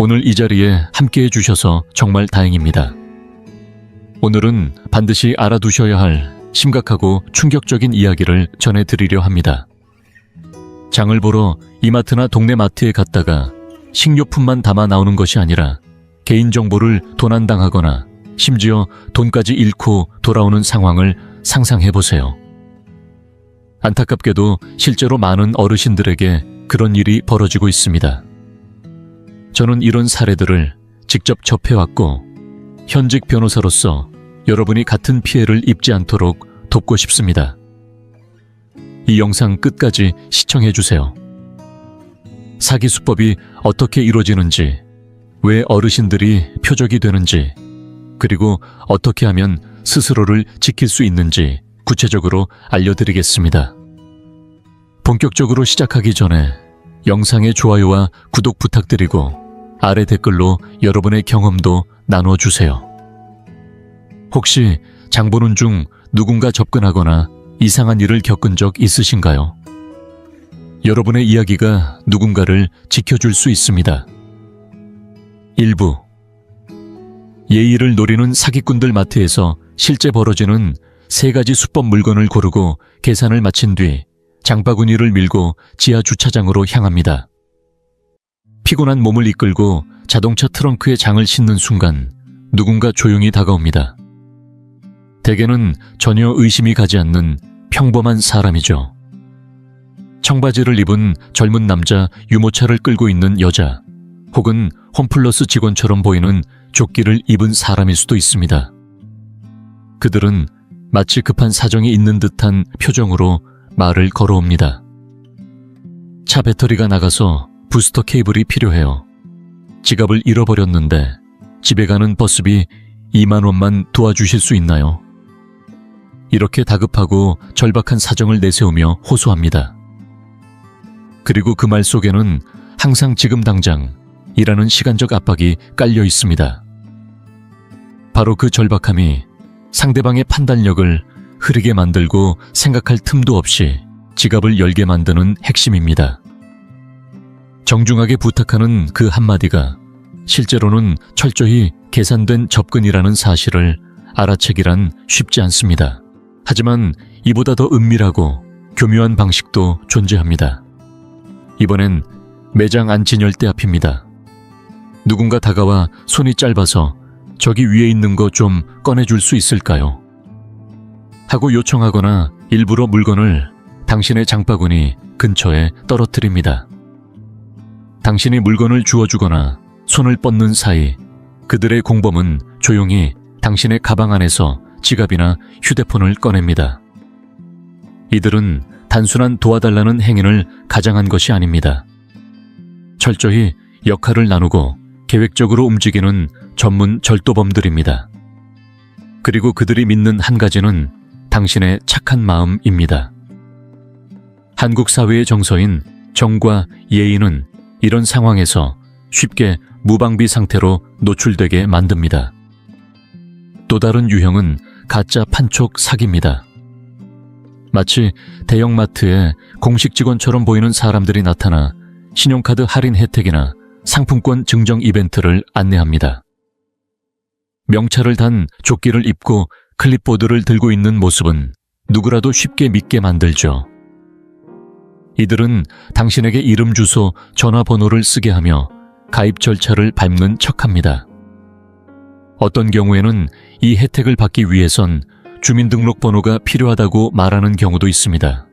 오늘 이 자리에 함께해 주셔서 정말 다행입니다. 오늘은 반드시 알아두셔야 할 심각하고 충격적인 이야기를 전해드리려 합니다. 장을 보러 이마트나 동네 마트에 갔다가 식료품만 담아 나오는 것이 아니라 개인정보를 도난당하거나 심지어 돈까지 잃고 돌아오는 상황을 상상해보세요. 안타깝게도 실제로 많은 어르신들에게 그런 일이 벌어지고 있습니다. 저는 이런 사례들을 직접 접해왔고 현직 변호사로서 여러분이 같은 피해를 입지 않도록 돕고 싶습니다. 이 영상 끝까지 시청해주세요. 사기 수법이 어떻게 이루어지는지, 왜 어르신들이 표적이 되는지, 그리고 어떻게 하면 스스로를 지킬 수 있는지 구체적으로 알려드리겠습니다. 본격적으로 시작하기 전에 영상의 좋아요와 구독 부탁드리고 아래 댓글로 여러분의 경험도 나눠주세요. 혹시 장 보는 중 누군가 접근하거나 이상한 일을 겪은 적 있으신가요? 여러분의 이야기가 누군가를 지켜줄 수 있습니다. 1부 예의를 노리는 사기꾼들 마트에서 실제 벌어지는 3가지 수법 물건을 고르고 계산을 마친 뒤 장바구니를 밀고 지하 주차장으로 향합니다. 피곤한 몸을 이끌고 자동차 트렁크에 장을 싣는 순간 누군가 조용히 다가옵니다. 대개는 전혀 의심이 가지 않는 평범한 사람이죠. 청바지를 입은 젊은 남자, 유모차를 끌고 있는 여자, 혹은 홈플러스 직원처럼 보이는 조끼를 입은 사람일 수도 있습니다. 그들은 마치 급한 사정이 있는 듯한 표정으로 말을 걸어옵니다. 차 배터리가 나가서 부스터 케이블이 필요해요. 지갑을 잃어버렸는데 집에 가는 버스비 2만 원만 도와주실 수 있나요? 이렇게 다급하고 절박한 사정을 내세우며 호소합니다. 그리고 그 말 속에는 항상 지금 당장 이라는 시간적 압박이 깔려 있습니다. 바로 그 절박함이 상대방의 판단력을 흐리게 만들고 생각할 틈도 없이 지갑을 열게 만드는 핵심입니다. 정중하게 부탁하는 그 한마디가 실제로는 철저히 계산된 접근이라는 사실을 알아채기란 쉽지 않습니다. 하지만 이보다 더 은밀하고 교묘한 방식도 존재합니다. 이번엔 매장 안진열대 앞입니다. 누군가 다가와 손이 짧아서 저기 위에 있는 거 좀 꺼내줄 수 있을까요? 하고 요청하거나 일부러 물건을 당신의 장바구니 근처에 떨어뜨립니다. 당신이 물건을 주워주거나 손을 뻗는 사이 그들의 공범은 조용히 당신의 가방 안에서 지갑이나 휴대폰을 꺼냅니다. 이들은 단순한 도와달라는 행위를 가장한 것이 아닙니다. 철저히 역할을 나누고 계획적으로 움직이는 전문 절도범들입니다. 그리고 그들이 믿는 한 가지는 당신의 착한 마음입니다. 한국 사회의 정서인 정과 예의는 이런 상황에서 쉽게 무방비 상태로 노출되게 만듭니다. 또 다른 유형은 가짜 판촉 사기입니다. 마치 대형마트에 공식 직원처럼 보이는 사람들이 나타나 신용카드 할인 혜택이나 상품권 증정 이벤트를 안내합니다. 명찰을 단 조끼를 입고 클립보드를 들고 있는 모습은 누구라도 쉽게 믿게 만들죠. 이들은 당신에게 이름, 주소, 전화번호를 쓰게 하며 가입 절차를 밟는 척합니다. 어떤 경우에는 이 혜택을 받기 위해선 주민등록번호가 필요하다고 말하는 경우도 있습니다.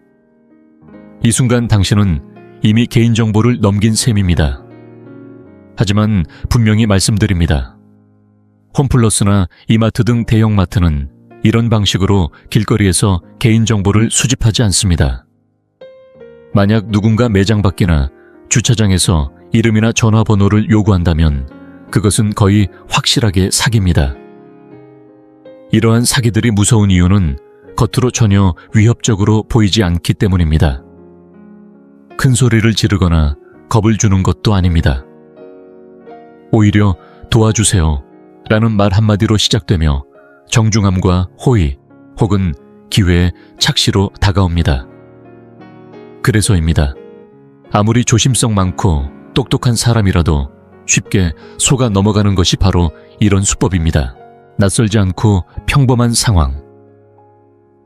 이 순간 당신은 이미 개인정보를 넘긴 셈입니다. 하지만 분명히 말씀드립니다. 홈플러스나 이마트 등 대형마트는 이런 방식으로 길거리에서 개인정보를 수집하지 않습니다. 만약 누군가 매장 밖이나 주차장에서 이름이나 전화번호를 요구한다면 그것은 거의 확실하게 사기입니다. 이러한 사기들이 무서운 이유는 겉으로 전혀 위협적으로 보이지 않기 때문입니다. 큰 소리를 지르거나 겁을 주는 것도 아닙니다. 오히려 도와주세요 라는 말 한마디로 시작되며 정중함과 호의 혹은 기회의 착시로 다가옵니다. 그래서입니다. 아무리 조심성 많고 똑똑한 사람이라도 쉽게 속아 넘어가는 것이 바로 이런 수법입니다. 낯설지 않고 평범한 상황,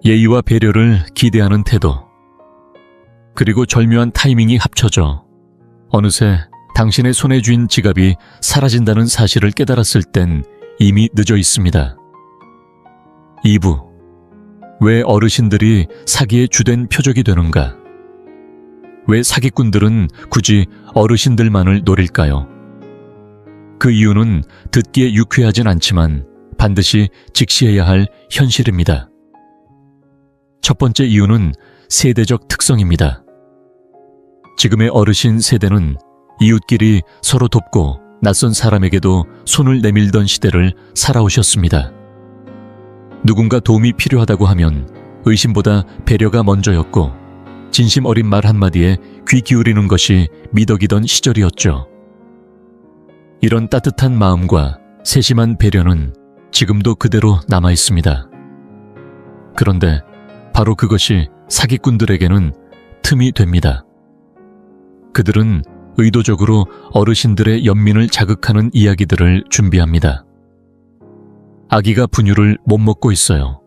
예의와 배려를 기대하는 태도, 그리고 절묘한 타이밍이 합쳐져 어느새 당신의 손에 쥔 지갑이 사라진다는 사실을 깨달았을 땐 이미 늦어 있습니다. 2부. 왜 어르신들이 사기의 주된 표적이 되는가? 왜 사기꾼들은 굳이 어르신들만을 노릴까요? 그 이유는 듣기에 유쾌하진 않지만 반드시 직시해야 할 현실입니다. 첫 번째 이유는 세대적 특성입니다. 지금의 어르신 세대는 이웃끼리 서로 돕고 낯선 사람에게도 손을 내밀던 시대를 살아오셨습니다. 누군가 도움이 필요하다고 하면 의심보다 배려가 먼저였고 진심 어린 말 한마디에 귀 기울이는 것이 미덕이던 시절이었죠. 이런 따뜻한 마음과 세심한 배려는 지금도 그대로 남아 있습니다. 그런데 바로 그것이 사기꾼들에게는 틈이 됩니다. 그들은 의도적으로 어르신들의 연민을 자극하는 이야기들을 준비합니다. 아기가 분유를 못 먹고 있어요.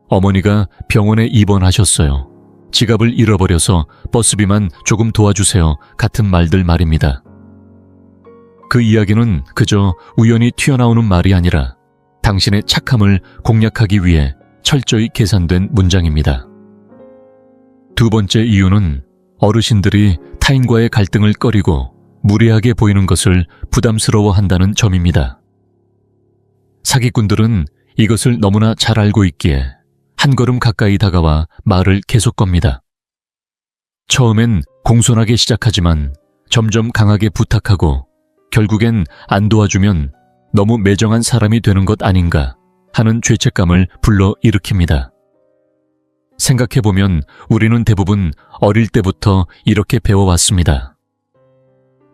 어머니가 병원에 입원하셨어요. 지갑을 잃어버려서 버스비만 조금 도와주세요. 같은 말들 말입니다. 그 이야기는 그저 우연히 튀어나오는 말이 아니라 당신의 착함을 공략하기 위해 철저히 계산된 문장입니다. 두 번째 이유는 어르신들이 타인과의 갈등을 꺼리고 무례하게 보이는 것을 부담스러워한다는 점입니다. 사기꾼들은 이것을 너무나 잘 알고 있기에 한 걸음 가까이 다가와 말을 계속 겁니다. 처음엔 공손하게 시작하지만 점점 강하게 부탁하고 결국엔 안 도와주면 너무 매정한 사람이 되는 것 아닌가 하는 죄책감을 불러일으킵니다. 생각해보면 우리는 대부분 어릴 때부터 이렇게 배워왔습니다.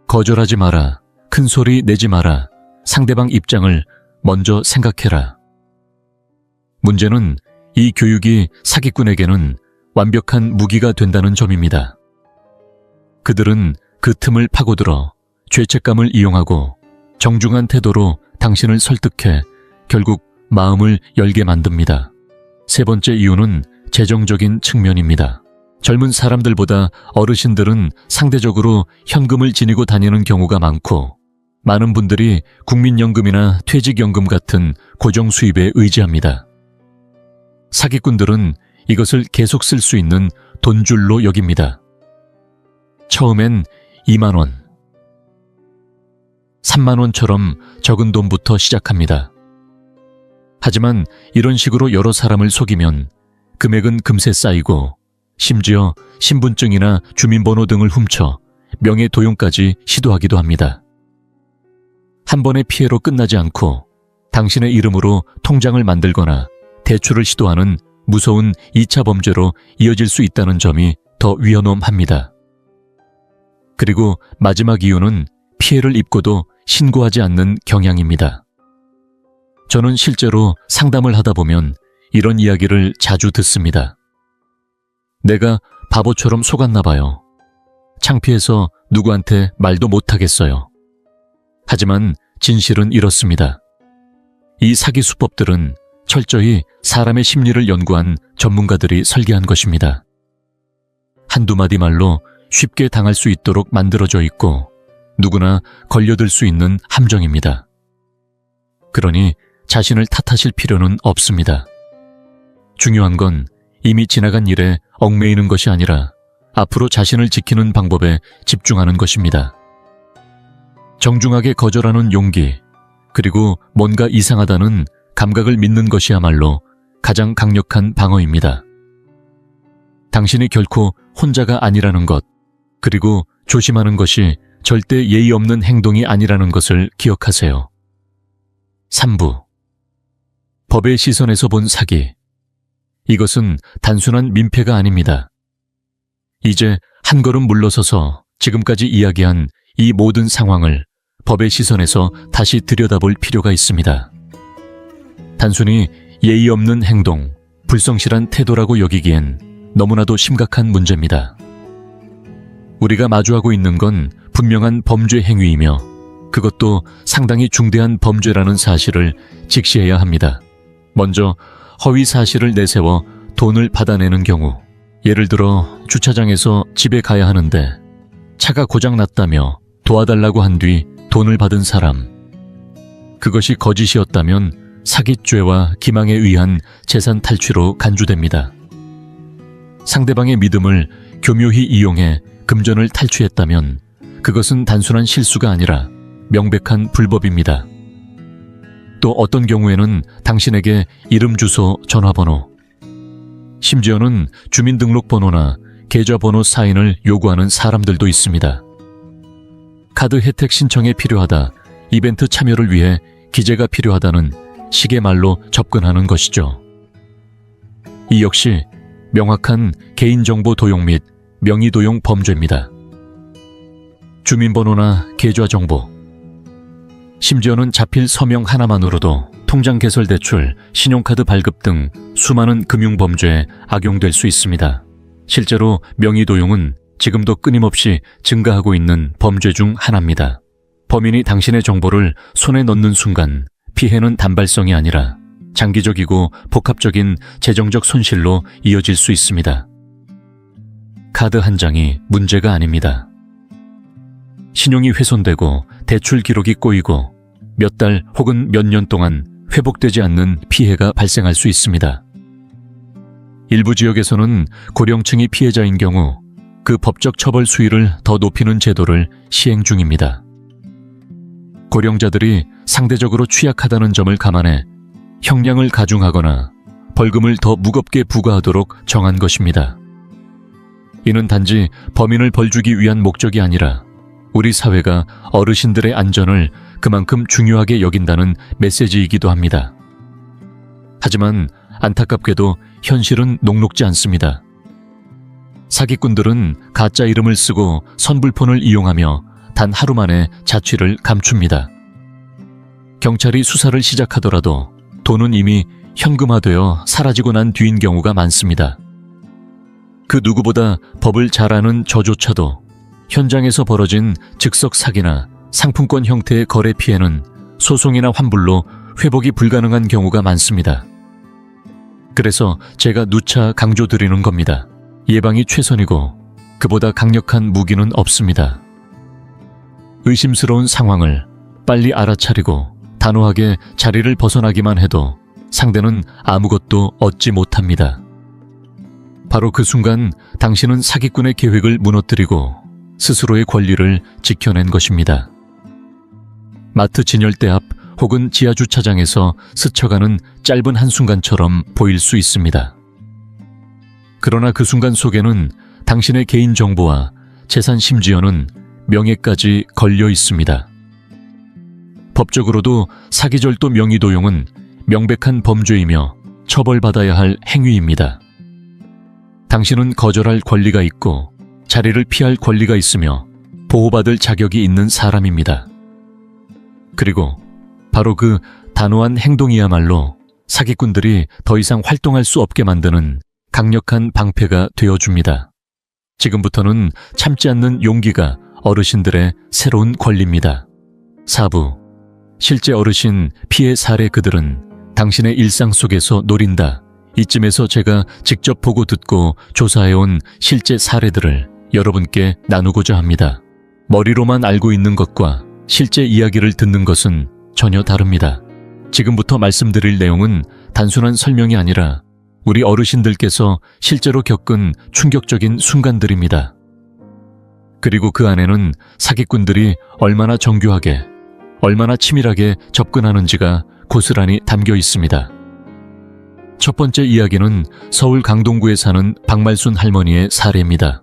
거절하지 마라, 큰 소리 내지 마라, 상대방 입장을 먼저 생각해라. 문제는 이 교육이 사기꾼에게는 완벽한 무기가 된다는 점입니다. 그들은 그 틈을 파고들어 죄책감을 이용하고 정중한 태도로 당신을 설득해 결국 마음을 열게 만듭니다. 세 번째 이유는 재정적인 측면입니다. 젊은 사람들보다 어르신들은 상대적으로 현금을 지니고 다니는 경우가 많고 많은 분들이 국민연금이나 퇴직연금 같은 고정 수입에 의지합니다. 사기꾼들은 이것을 계속 쓸 수 있는 돈줄로 여깁니다. 처음엔 2만 원, 3만 원처럼 적은 돈부터 시작합니다. 하지만 이런 식으로 여러 사람을 속이면 금액은 금세 쌓이고 심지어 신분증이나 주민번호 등을 훔쳐 명예 도용까지 시도하기도 합니다. 한 번의 피해로 끝나지 않고 당신의 이름으로 통장을 만들거나 대출을 시도하는 무서운 2차 범죄로 이어질 수 있다는 점이 더 위험합니다. 그리고 마지막 이유는 피해를 입고도 신고하지 않는 경향입니다. 저는 실제로 상담을 하다 보면 이런 이야기를 자주 듣습니다. 내가 바보처럼 속았나 봐요. 창피해서 누구한테 말도 못하겠어요. 하지만 진실은 이렇습니다. 이 사기 수법들은 철저히 사람의 심리를 연구한 전문가들이 설계한 것입니다. 한두 마디 말로 쉽게 당할 수 있도록 만들어져 있고 누구나 걸려들 수 있는 함정입니다. 그러니 자신을 탓하실 필요는 없습니다. 중요한 건 이미 지나간 일에 얽매이는 것이 아니라 앞으로 자신을 지키는 방법에 집중하는 것입니다. 정중하게 거절하는 용기, 그리고 뭔가 이상하다는 감각을 믿는 것이야말로 가장 강력한 방어입니다. 당신이 결코 혼자가 아니라는 것, 그리고 조심하는 것이 절대 예의 없는 행동이 아니라는 것을 기억하세요. 3부. 법의 시선에서 본 사기. 이것은 단순한 민폐가 아닙니다. 이제 한 걸음 물러서서 지금까지 이야기한 이 모든 상황을 법의 시선에서 다시 들여다볼 필요가 있습니다. 단순히 예의 없는 행동, 불성실한 태도라고 여기기엔 너무나도 심각한 문제입니다. 우리가 마주하고 있는 건 분명한 범죄 행위이며 그것도 상당히 중대한 범죄라는 사실을 직시해야 합니다. 먼저 허위 사실을 내세워 돈을 받아내는 경우, 예를 들어 주차장에서 집에 가야 하는데 차가 고장났다며 도와달라고 한 뒤 돈을 받은 사람, 그것이 거짓이었다면 사기죄와 기망에 의한 재산 탈취로 간주됩니다. 상대방의 믿음을 교묘히 이용해 금전을 탈취했다면 그것은 단순한 실수가 아니라 명백한 불법입니다. 또 어떤 경우에는 당신에게 이름, 주소, 전화번호, 심지어는 주민등록번호나 계좌번호 사인을 요구하는 사람들도 있습니다. 카드 혜택 신청에 필요하다, 이벤트 참여를 위해 기재가 필요하다는 식의 말로 접근하는 것이죠. 이 역시 명확한 개인정보 도용 및 명의 도용 범죄입니다. 주민번호나 계좌정보, 심지어는 자필 서명 하나만으로도 통장 개설 대출, 신용카드 발급 등 수많은 금융범죄에 악용될 수 있습니다. 실제로 명의 도용은 지금도 끊임없이 증가하고 있는 범죄 중 하나입니다. 범인이 당신의 정보를 손에 넣는 순간 피해는 단발성이 아니라 장기적이고 복합적인 재정적 손실로 이어질 수 있습니다. 카드 한 장이 문제가 아닙니다. 신용이 훼손되고 대출 기록이 꼬이고 몇 달 혹은 몇 년 동안 회복되지 않는 피해가 발생할 수 있습니다. 일부 지역에서는 고령층이 피해자인 경우 그 법적 처벌 수위를 더 높이는 제도를 시행 중입니다. 고령자들이 상대적으로 취약하다는 점을 감안해 형량을 가중하거나 벌금을 더 무겁게 부과하도록 정한 것입니다. 이는 단지 범인을 벌주기 위한 목적이 아니라 우리 사회가 어르신들의 안전을 그만큼 중요하게 여긴다는 메시지이기도 합니다. 하지만 안타깝게도 현실은 녹록지 않습니다. 사기꾼들은 가짜 이름을 쓰고 선불폰을 이용하며 단 하루 만에 자취를 감춥니다. 경찰이 수사를 시작하더라도 돈은 이미 현금화되어 사라지고 난 뒤인 경우가 많습니다. 그 누구보다 법을 잘 아는 저조차도 현장에서 벌어진 즉석 사기나 상품권 형태의 거래 피해는 소송이나 환불로 회복이 불가능한 경우가 많습니다. 그래서 제가 누차 강조드리는 겁니다. 예방이 최선이고 그보다 강력한 무기는 없습니다. 의심스러운 상황을 빨리 알아차리고 단호하게 자리를 벗어나기만 해도 상대는 아무것도 얻지 못합니다. 바로 그 순간 당신은 사기꾼의 계획을 무너뜨리고 스스로의 권리를 지켜낸 것입니다. 마트 진열대 앞 혹은 지하주차장에서 스쳐가는 짧은 한순간처럼 보일 수 있습니다. 그러나 그 순간 속에는 당신의 개인정보와 재산, 심지어는 명예까지 걸려 있습니다. 법적으로도 사기절도 명의도용은 명백한 범죄이며 처벌받아야 할 행위입니다. 당신은 거절할 권리가 있고 자리를 피할 권리가 있으며 보호받을 자격이 있는 사람입니다. 그리고 바로 그 단호한 행동이야말로 사기꾼들이 더 이상 활동할 수 없게 만드는 강력한 방패가 되어줍니다. 지금부터는 참지 않는 용기가 어르신들의 새로운 권리입니다. 4부. 실제 어르신 피해 사례 그들은 당신의 일상 속에서 노린다. 이쯤에서 제가 직접 보고 듣고 조사해온 실제 사례들을 여러분께 나누고자 합니다. 머리로만 알고 있는 것과 실제 이야기를 듣는 것은 전혀 다릅니다. 지금부터 말씀드릴 내용은 단순한 설명이 아니라 우리 어르신들께서 실제로 겪은 충격적인 순간들입니다. 그리고 그 안에는 사기꾼들이 얼마나 정교하게, 얼마나 치밀하게 접근하는지가 고스란히 담겨 있습니다. 첫 번째 이야기는 서울 강동구에 사는 박말순 할머니의 사례입니다.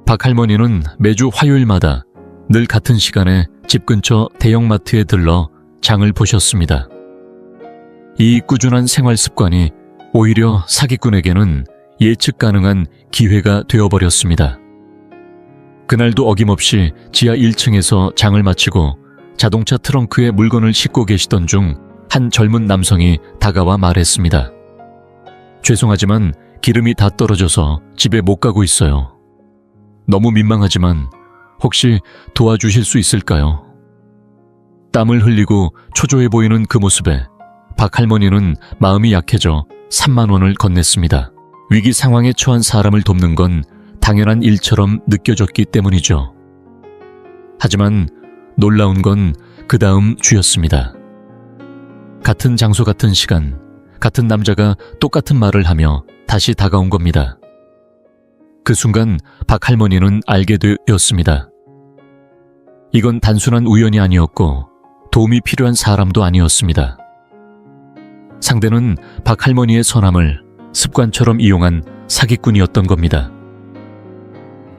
박 할머니는 매주 화요일마다 늘 같은 시간에 집 근처 대형마트에 들러 장을 보셨습니다. 이 꾸준한 생활 습관이 오히려 사기꾼에게는 예측 가능한 기회가 되어버렸습니다. 그날도 어김없이 지하 1층에서 장을 마치고 자동차 트렁크에 물건을 싣고 계시던 중 한 젊은 남성이 다가와 말했습니다. 죄송하지만 기름이 다 떨어져서 집에 못 가고 있어요. 너무 민망하지만 혹시 도와주실 수 있을까요? 땀을 흘리고 초조해 보이는 그 모습에 박 할머니는 마음이 약해져 3만 원을 건넸습니다. 위기 상황에 처한 사람을 돕는 건 당연한 일처럼 느껴졌기 때문이죠. 하지만 놀라운 건 그 다음 주였습니다. 같은 장소 같은 시간, 같은 남자가 똑같은 말을 하며 다시 다가온 겁니다. 그 순간 박 할머니는 알게 되었습니다. 이건 단순한 우연이 아니었고 도움이 필요한 사람도 아니었습니다. 상대는 박 할머니의 선함을 습관처럼 이용한 사기꾼이었던 겁니다.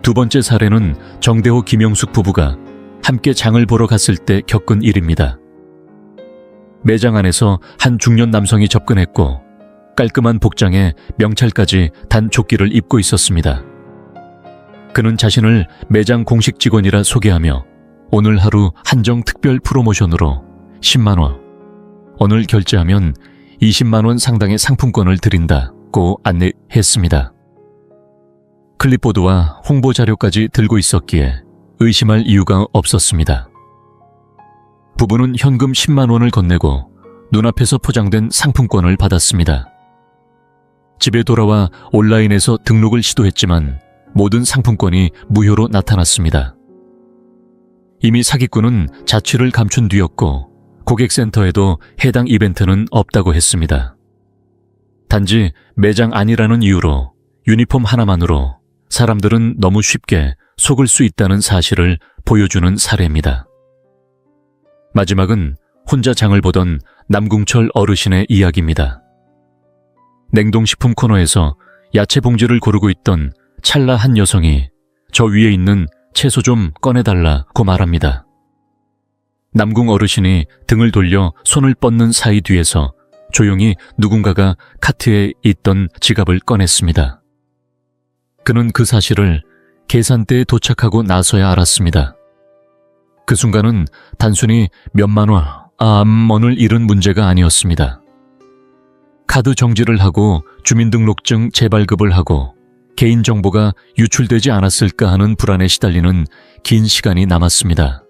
두 번째 사례는 정대호 김영숙 부부가 함께 장을 보러 갔을 때 겪은 일입니다. 매장 안에서 한 중년 남성이 접근했고 깔끔한 복장에 명찰까지 단 조끼를 입고 있었습니다. 그는 자신을 매장 공식 직원이라 소개하며 오늘 하루 한정 특별 프로모션으로 10만 원, 오늘 결제하면 20만 원 상당의 상품권을 드린다고 안내했습니다. 클립보드와 홍보 자료까지 들고 있었기에 의심할 이유가 없었습니다. 부부는 현금 10만 원을 건네고 눈앞에서 포장된 상품권을 받았습니다. 집에 돌아와 온라인에서 등록을 시도했지만 모든 상품권이 무효로 나타났습니다. 이미 사기꾼은 자취를 감춘 뒤였고 고객센터에도 해당 이벤트는 없다고 했습니다. 단지 매장 안이라는 이유로 유니폼 하나만으로 사람들은 너무 쉽게 속을 수 있다는 사실을 보여주는 사례입니다. 마지막은 혼자 장을 보던 남궁철 어르신의 이야기입니다. 냉동식품 코너에서 야채 봉지를 고르고 있던 찰나 한 여성이 저 위에 있는 채소 좀 꺼내달라고 말합니다. 남궁 어르신이 등을 돌려 손을 뻗는 사이 뒤에서 조용히 누군가가 카트에 있던 지갑을 꺼냈습니다. 그는 그 사실을 계산대에 도착하고 나서야 알았습니다. 그 순간은 단순히 몇만 원을 잃은 문제가 아니었습니다. 카드 정지를 하고 주민등록증 재발급을 하고 개인정보가 유출되지 않았을까 하는 불안에 시달리는 긴 시간이 남았습니다.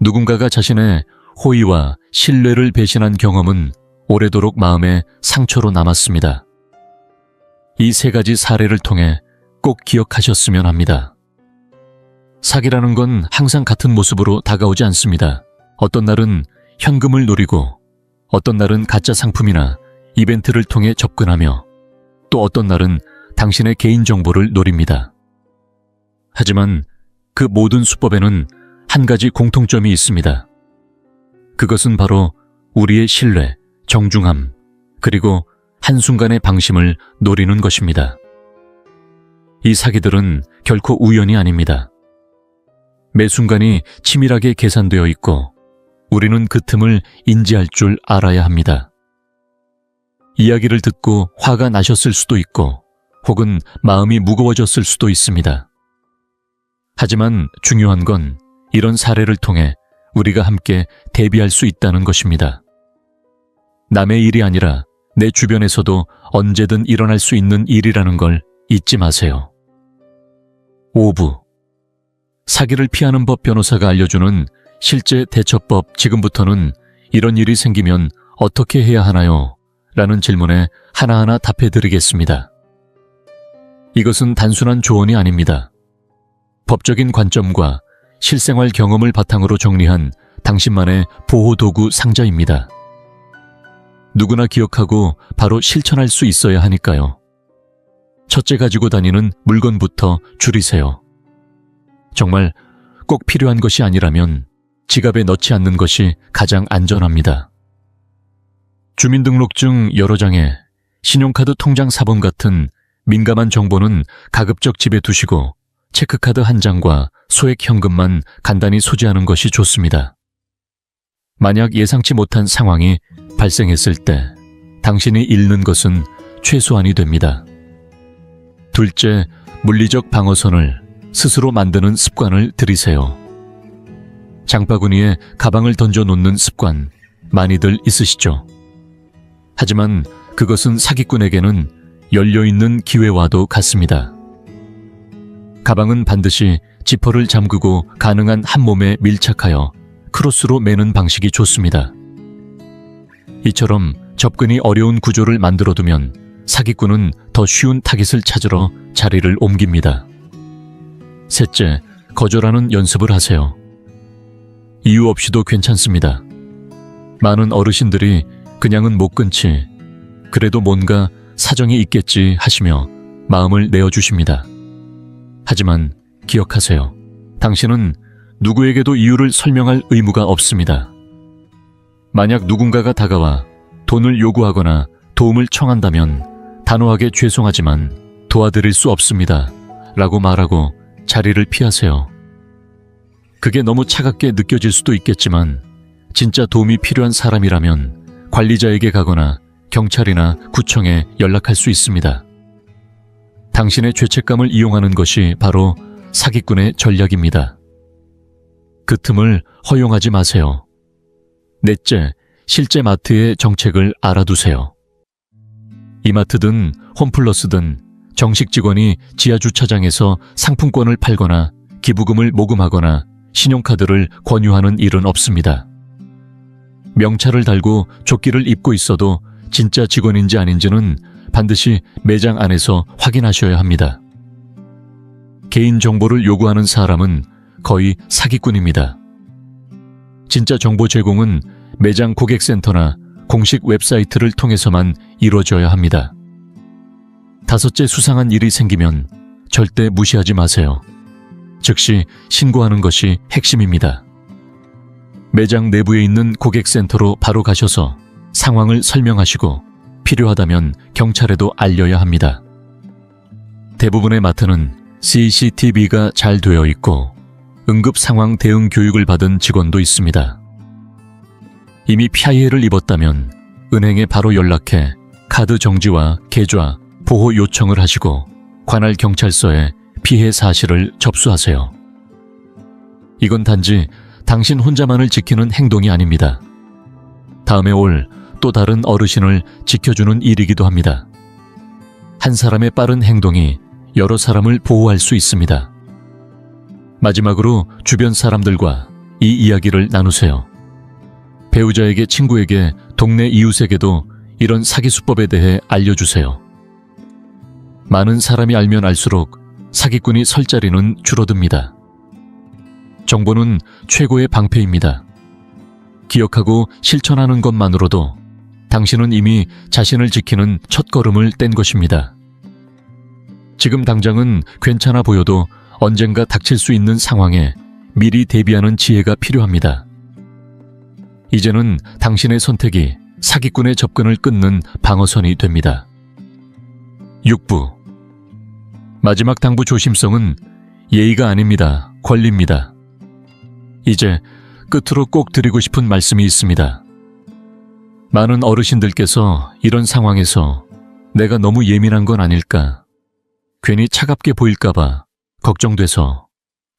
누군가가 자신의 호의와 신뢰를 배신한 경험은 오래도록 마음에 상처로 남았습니다. 이 세 가지 사례를 통해 꼭 기억하셨으면 합니다. 사기라는 건 항상 같은 모습으로 다가오지 않습니다. 어떤 날은 현금을 노리고, 어떤 날은 가짜 상품이나 이벤트를 통해 접근하며, 또 어떤 날은 당신의 개인정보를 노립니다. 하지만 그 모든 수법에는 한 가지 공통점이 있습니다. 그것은 바로 우리의 신뢰, 정중함, 그리고 한순간의 방심을 노리는 것입니다. 이 사기들은 결코 우연이 아닙니다. 매 순간이 치밀하게 계산되어 있고 우리는 그 틈을 인지할 줄 알아야 합니다. 이야기를 듣고 화가 나셨을 수도 있고 혹은 마음이 무거워졌을 수도 있습니다. 하지만 중요한 건 이런 사례를 통해 우리가 함께 대비할 수 있다는 것입니다. 남의 일이 아니라 내 주변에서도 언제든 일어날 수 있는 일이라는 걸 잊지 마세요. 5부 사기를 피하는 법 변호사가 알려주는 실제 대처법. 지금부터는 이런 일이 생기면 어떻게 해야 하나요? 라는 질문에 하나하나 답해드리겠습니다. 이것은 단순한 조언이 아닙니다. 법적인 관점과 실생활 경험을 바탕으로 정리한 당신만의 보호도구 상자입니다. 누구나 기억하고 바로 실천할 수 있어야 하니까요. 첫째, 가지고 다니는 물건부터 줄이세요. 정말 꼭 필요한 것이 아니라면 지갑에 넣지 않는 것이 가장 안전합니다. 주민등록증 여러 장에 신용카드 통장 사본 같은 민감한 정보는 가급적 집에 두시고 체크카드 한 장과 소액 현금만 간단히 소지하는 것이 좋습니다. 만약 예상치 못한 상황이 발생했을 때 당신이 잃는 것은 최소한이 됩니다. 둘째, 물리적 방어선을 스스로 만드는 습관을 들이세요. 장바구니에 가방을 던져놓는 습관 많이들 있으시죠? 하지만 그것은 사기꾼에게는 열려있는 기회와도 같습니다. 가방은 반드시 지퍼를 잠그고 가능한 한 몸에 밀착하여 크로스로 매는 방식이 좋습니다. 이처럼 접근이 어려운 구조를 만들어두면 사기꾼은 더 쉬운 타깃을 찾으러 자리를 옮깁니다. 셋째, 거절하는 연습을 하세요. 이유 없이도 괜찮습니다. 많은 어르신들이 그냥은 못 끊지, 그래도 뭔가 사정이 있겠지 하시며 마음을 내어주십니다. 하지만 기억하세요. 당신은 누구에게도 이유를 설명할 의무가 없습니다. 만약 누군가가 다가와 돈을 요구하거나 도움을 청한다면 단호하게 죄송하지만 도와드릴 수 없습니다 라고 말하고 자리를 피하세요. 그게 너무 차갑게 느껴질 수도 있겠지만 진짜 도움이 필요한 사람이라면 관리자에게 가거나 경찰이나 구청에 연락할 수 있습니다. 당신의 죄책감을 이용하는 것이 바로 사기꾼의 전략입니다. 그 틈을 허용하지 마세요. 넷째, 실제 마트의 정책을 알아두세요. 이마트든 홈플러스든 정식 직원이 지하주차장에서 상품권을 팔거나 기부금을 모금하거나 신용카드를 권유하는 일은 없습니다. 명찰을 달고 조끼를 입고 있어도 진짜 직원인지 아닌지는 반드시 매장 안에서 확인하셔야 합니다. 개인정보를 요구하는 사람은 거의 사기꾼입니다. 진짜 정보 제공은 매장 고객센터나 공식 웹사이트를 통해서만 이루어져야 합니다. 다섯째, 수상한 일이 생기면 절대 무시하지 마세요. 즉시 신고하는 것이 핵심입니다. 매장 내부에 있는 고객센터로 바로 가셔서 상황을 설명하시고 필요하다면 경찰에도 알려야 합니다. 대부분의 마트는 CCTV가 잘 되어 있고 응급 상황 대응 교육을 받은 직원도 있습니다. 이미 피해를 입었다면 은행에 바로 연락해 카드 정지와 계좌, 보호 요청을 하시고 관할 경찰서에 피해 사실을 접수하세요. 이건 단지 당신 혼자만을 지키는 행동이 아닙니다. 다음에 올 또 다른 어르신을 지켜주는 일이기도 합니다. 한 사람의 빠른 행동이 여러 사람을 보호할 수 있습니다. 마지막으로 주변 사람들과 이 이야기를 나누세요. 배우자에게, 친구에게, 동네 이웃에게도 이런 사기 수법에 대해 알려주세요. 많은 사람이 알면 알수록 사기꾼이 설 자리는 줄어듭니다. 정보는 최고의 방패입니다. 기억하고 실천하는 것만으로도 당신은 이미 자신을 지키는 첫걸음을 뗀 것입니다. 지금 당장은 괜찮아 보여도 언젠가 닥칠 수 있는 상황에 미리 대비하는 지혜가 필요합니다. 이제는 당신의 선택이 사기꾼의 접근을 끊는 방어선이 됩니다. 6부. 마지막 당부, 조심성은 예의가 아닙니다. 권리입니다. 이제 끝으로 꼭 드리고 싶은 말씀이 있습니다. 많은 어르신들께서 이런 상황에서 내가 너무 예민한 건 아닐까, 괜히 차갑게 보일까봐 걱정돼서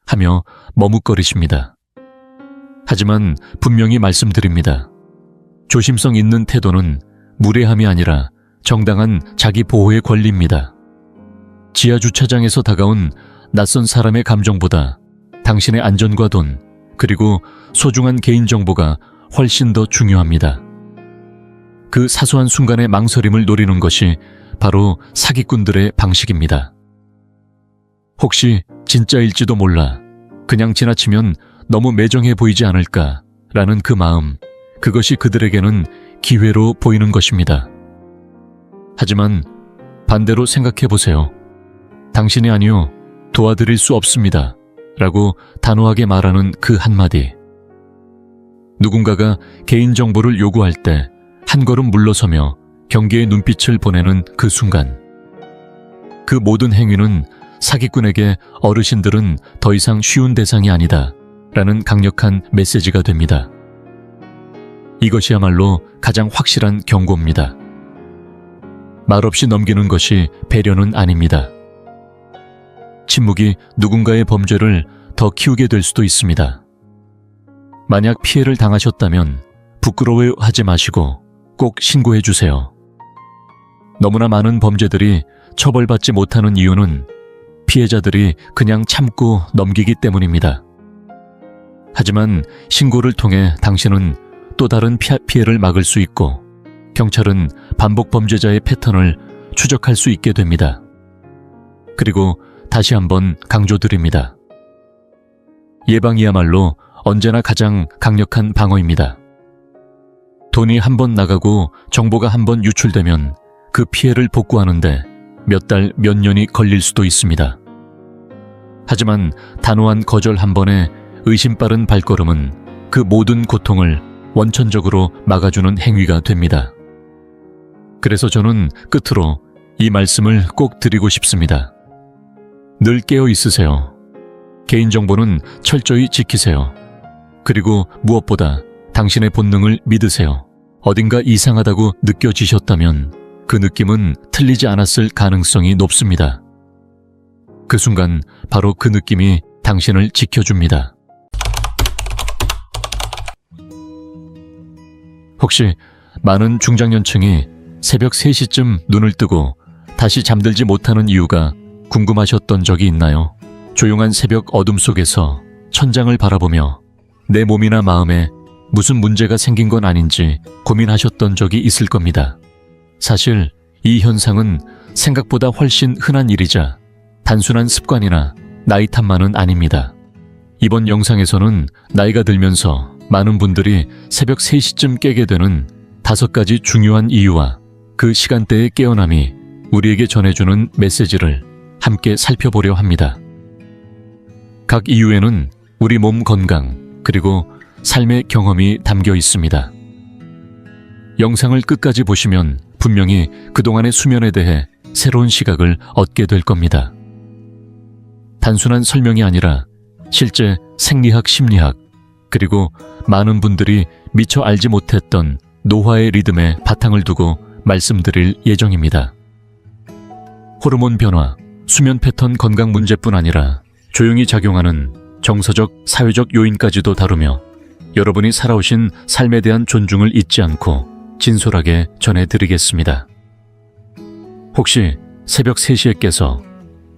하며 머뭇거리십니다. 하지만 분명히 말씀드립니다. 조심성 있는 태도는 무례함이 아니라 정당한 자기 보호의 권리입니다. 지하주차장에서 다가온 낯선 사람의 감정보다 당신의 안전과 돈, 그리고 소중한 개인정보가 훨씬 더 중요합니다. 그 사소한 순간의 망설임을 노리는 것이 바로 사기꾼들의 방식입니다. 혹시 진짜일지도 몰라, 그냥 지나치면 너무 매정해 보이지 않을까라는 그 마음, 그것이 그들에게는 기회로 보이는 것입니다. 하지만 반대로 생각해 보세요. 당신이 아니요, 도와드릴 수 없습니다 라고 단호하게 말하는 그 한마디. 누군가가 개인정보를 요구할 때 한 걸음 물러서며 경계의 눈빛을 보내는 그 순간, 그 모든 행위는 사기꾼에게 어르신들은 더 이상 쉬운 대상이 아니다 라는 강력한 메시지가 됩니다. 이것이야말로 가장 확실한 경고입니다. 말없이 넘기는 것이 배려는 아닙니다. 침묵이 누군가의 범죄를 더 키우게 될 수도 있습니다. 만약 피해를 당하셨다면 부끄러워하지 마시고 꼭 신고해 주세요. 너무나 많은 범죄들이 처벌받지 못하는 이유는 피해자들이 그냥 참고 넘기기 때문입니다. 하지만 신고를 통해 당신은 또 다른 피해를 막을 수 있고 경찰은 반복 범죄자의 패턴을 추적할 수 있게 됩니다. 그리고 다시 한번 강조드립니다. 예방이야말로 언제나 가장 강력한 방어입니다. 돈이 한 번 나가고 정보가 한 번 유출되면 그 피해를 복구하는데 몇 달, 몇 년이 걸릴 수도 있습니다. 하지만 단호한 거절 한 번에 의심 빠른 발걸음은 그 모든 고통을 원천적으로 막아주는 행위가 됩니다. 그래서 저는 끝으로 이 말씀을 꼭 드리고 싶습니다. 늘 깨어 있으세요. 개인정보는 철저히 지키세요. 그리고 무엇보다 당신의 본능을 믿으세요. 어딘가 이상하다고 느껴지셨다면 그 느낌은 틀리지 않았을 가능성이 높습니다. 그 순간 바로 그 느낌이 당신을 지켜줍니다. 혹시 많은 중장년층이 새벽 3시쯤 눈을 뜨고 다시 잠들지 못하는 이유가 궁금하셨던 적이 있나요? 조용한 새벽 어둠 속에서 천장을 바라보며 내 몸이나 마음에 무슨 문제가 생긴 건 아닌지 고민하셨던 적이 있을 겁니다. 사실 이 현상은 생각보다 훨씬 흔한 일이자 단순한 습관이나 나이 탓만은 아닙니다. 이번 영상에서는 나이가 들면서 많은 분들이 새벽 3시쯤 깨게 되는 5가지 중요한 이유와 그 시간대의 깨어남이 우리에게 전해주는 메시지를 함께 살펴보려 합니다. 각 이유에는 우리 몸 건강 그리고 삶의 경험이 담겨 있습니다. 영상을 끝까지 보시면 분명히 그동안의 수면에 대해 새로운 시각을 얻게 될 겁니다. 단순한 설명이 아니라 실제 생리학, 심리학, 그리고 많은 분들이 미처 알지 못했던 노화의 리듬에 바탕을 두고 말씀드릴 예정입니다. 호르몬 변화, 수면 패턴 건강 문제뿐 아니라 조용히 작용하는 정서적, 사회적 요인까지도 다루며 여러분이 살아오신 삶에 대한 존중을 잊지 않고 진솔하게 전해드리겠습니다. 혹시 새벽 3시에 깨서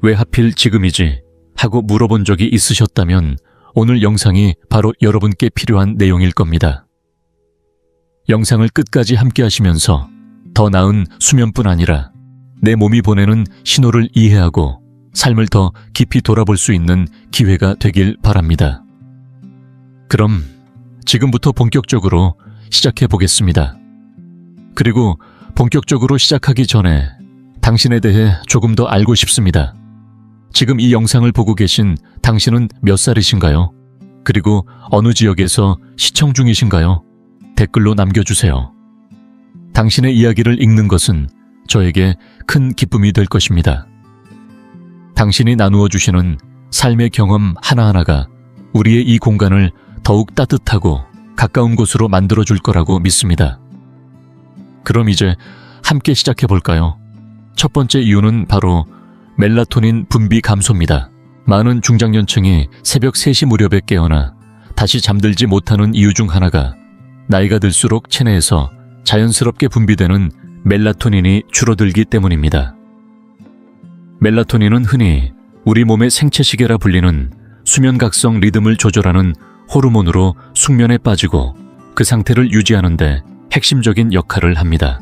왜 하필 지금이지 하고 물어본 적이 있으셨다면 오늘 영상이 바로 여러분께 필요한 내용일 겁니다. 영상을 끝까지 함께 하시면서 더 나은 수면뿐 아니라 내 몸이 보내는 신호를 이해하고 삶을 더 깊이 돌아볼 수 있는 기회가 되길 바랍니다. 그럼 지금부터 본격적으로 시작해 보겠습니다. 그리고 본격적으로 시작하기 전에 당신에 대해 조금 더 알고 싶습니다. 지금 이 영상을 보고 계신 당신은 몇 살이신가요? 그리고 어느 지역에서 시청 중이신가요? 댓글로 남겨주세요. 당신의 이야기를 읽는 것은 저에게 큰 기쁨이 될 것입니다. 당신이 나누어 주시는 삶의 경험 하나하나가 우리의 이 공간을 더욱 따뜻하고 가까운 곳으로 만들어줄 거라고 믿습니다. 그럼 이제 함께 시작해 볼까요? 첫 번째 이유는 바로 멜라토닌 분비 감소입니다. 많은 중장년층이 새벽 3시 무렵에 깨어나 다시 잠들지 못하는 이유 중 하나가 나이가 들수록 체내에서 자연스럽게 분비되는 멜라토닌이 줄어들기 때문입니다. 멜라토닌은 흔히 우리 몸의 생체시계라 불리는 수면각성 리듬을 조절하는 호르몬으로 숙면에 빠지고 그 상태를 유지하는 데 핵심적인 역할을 합니다.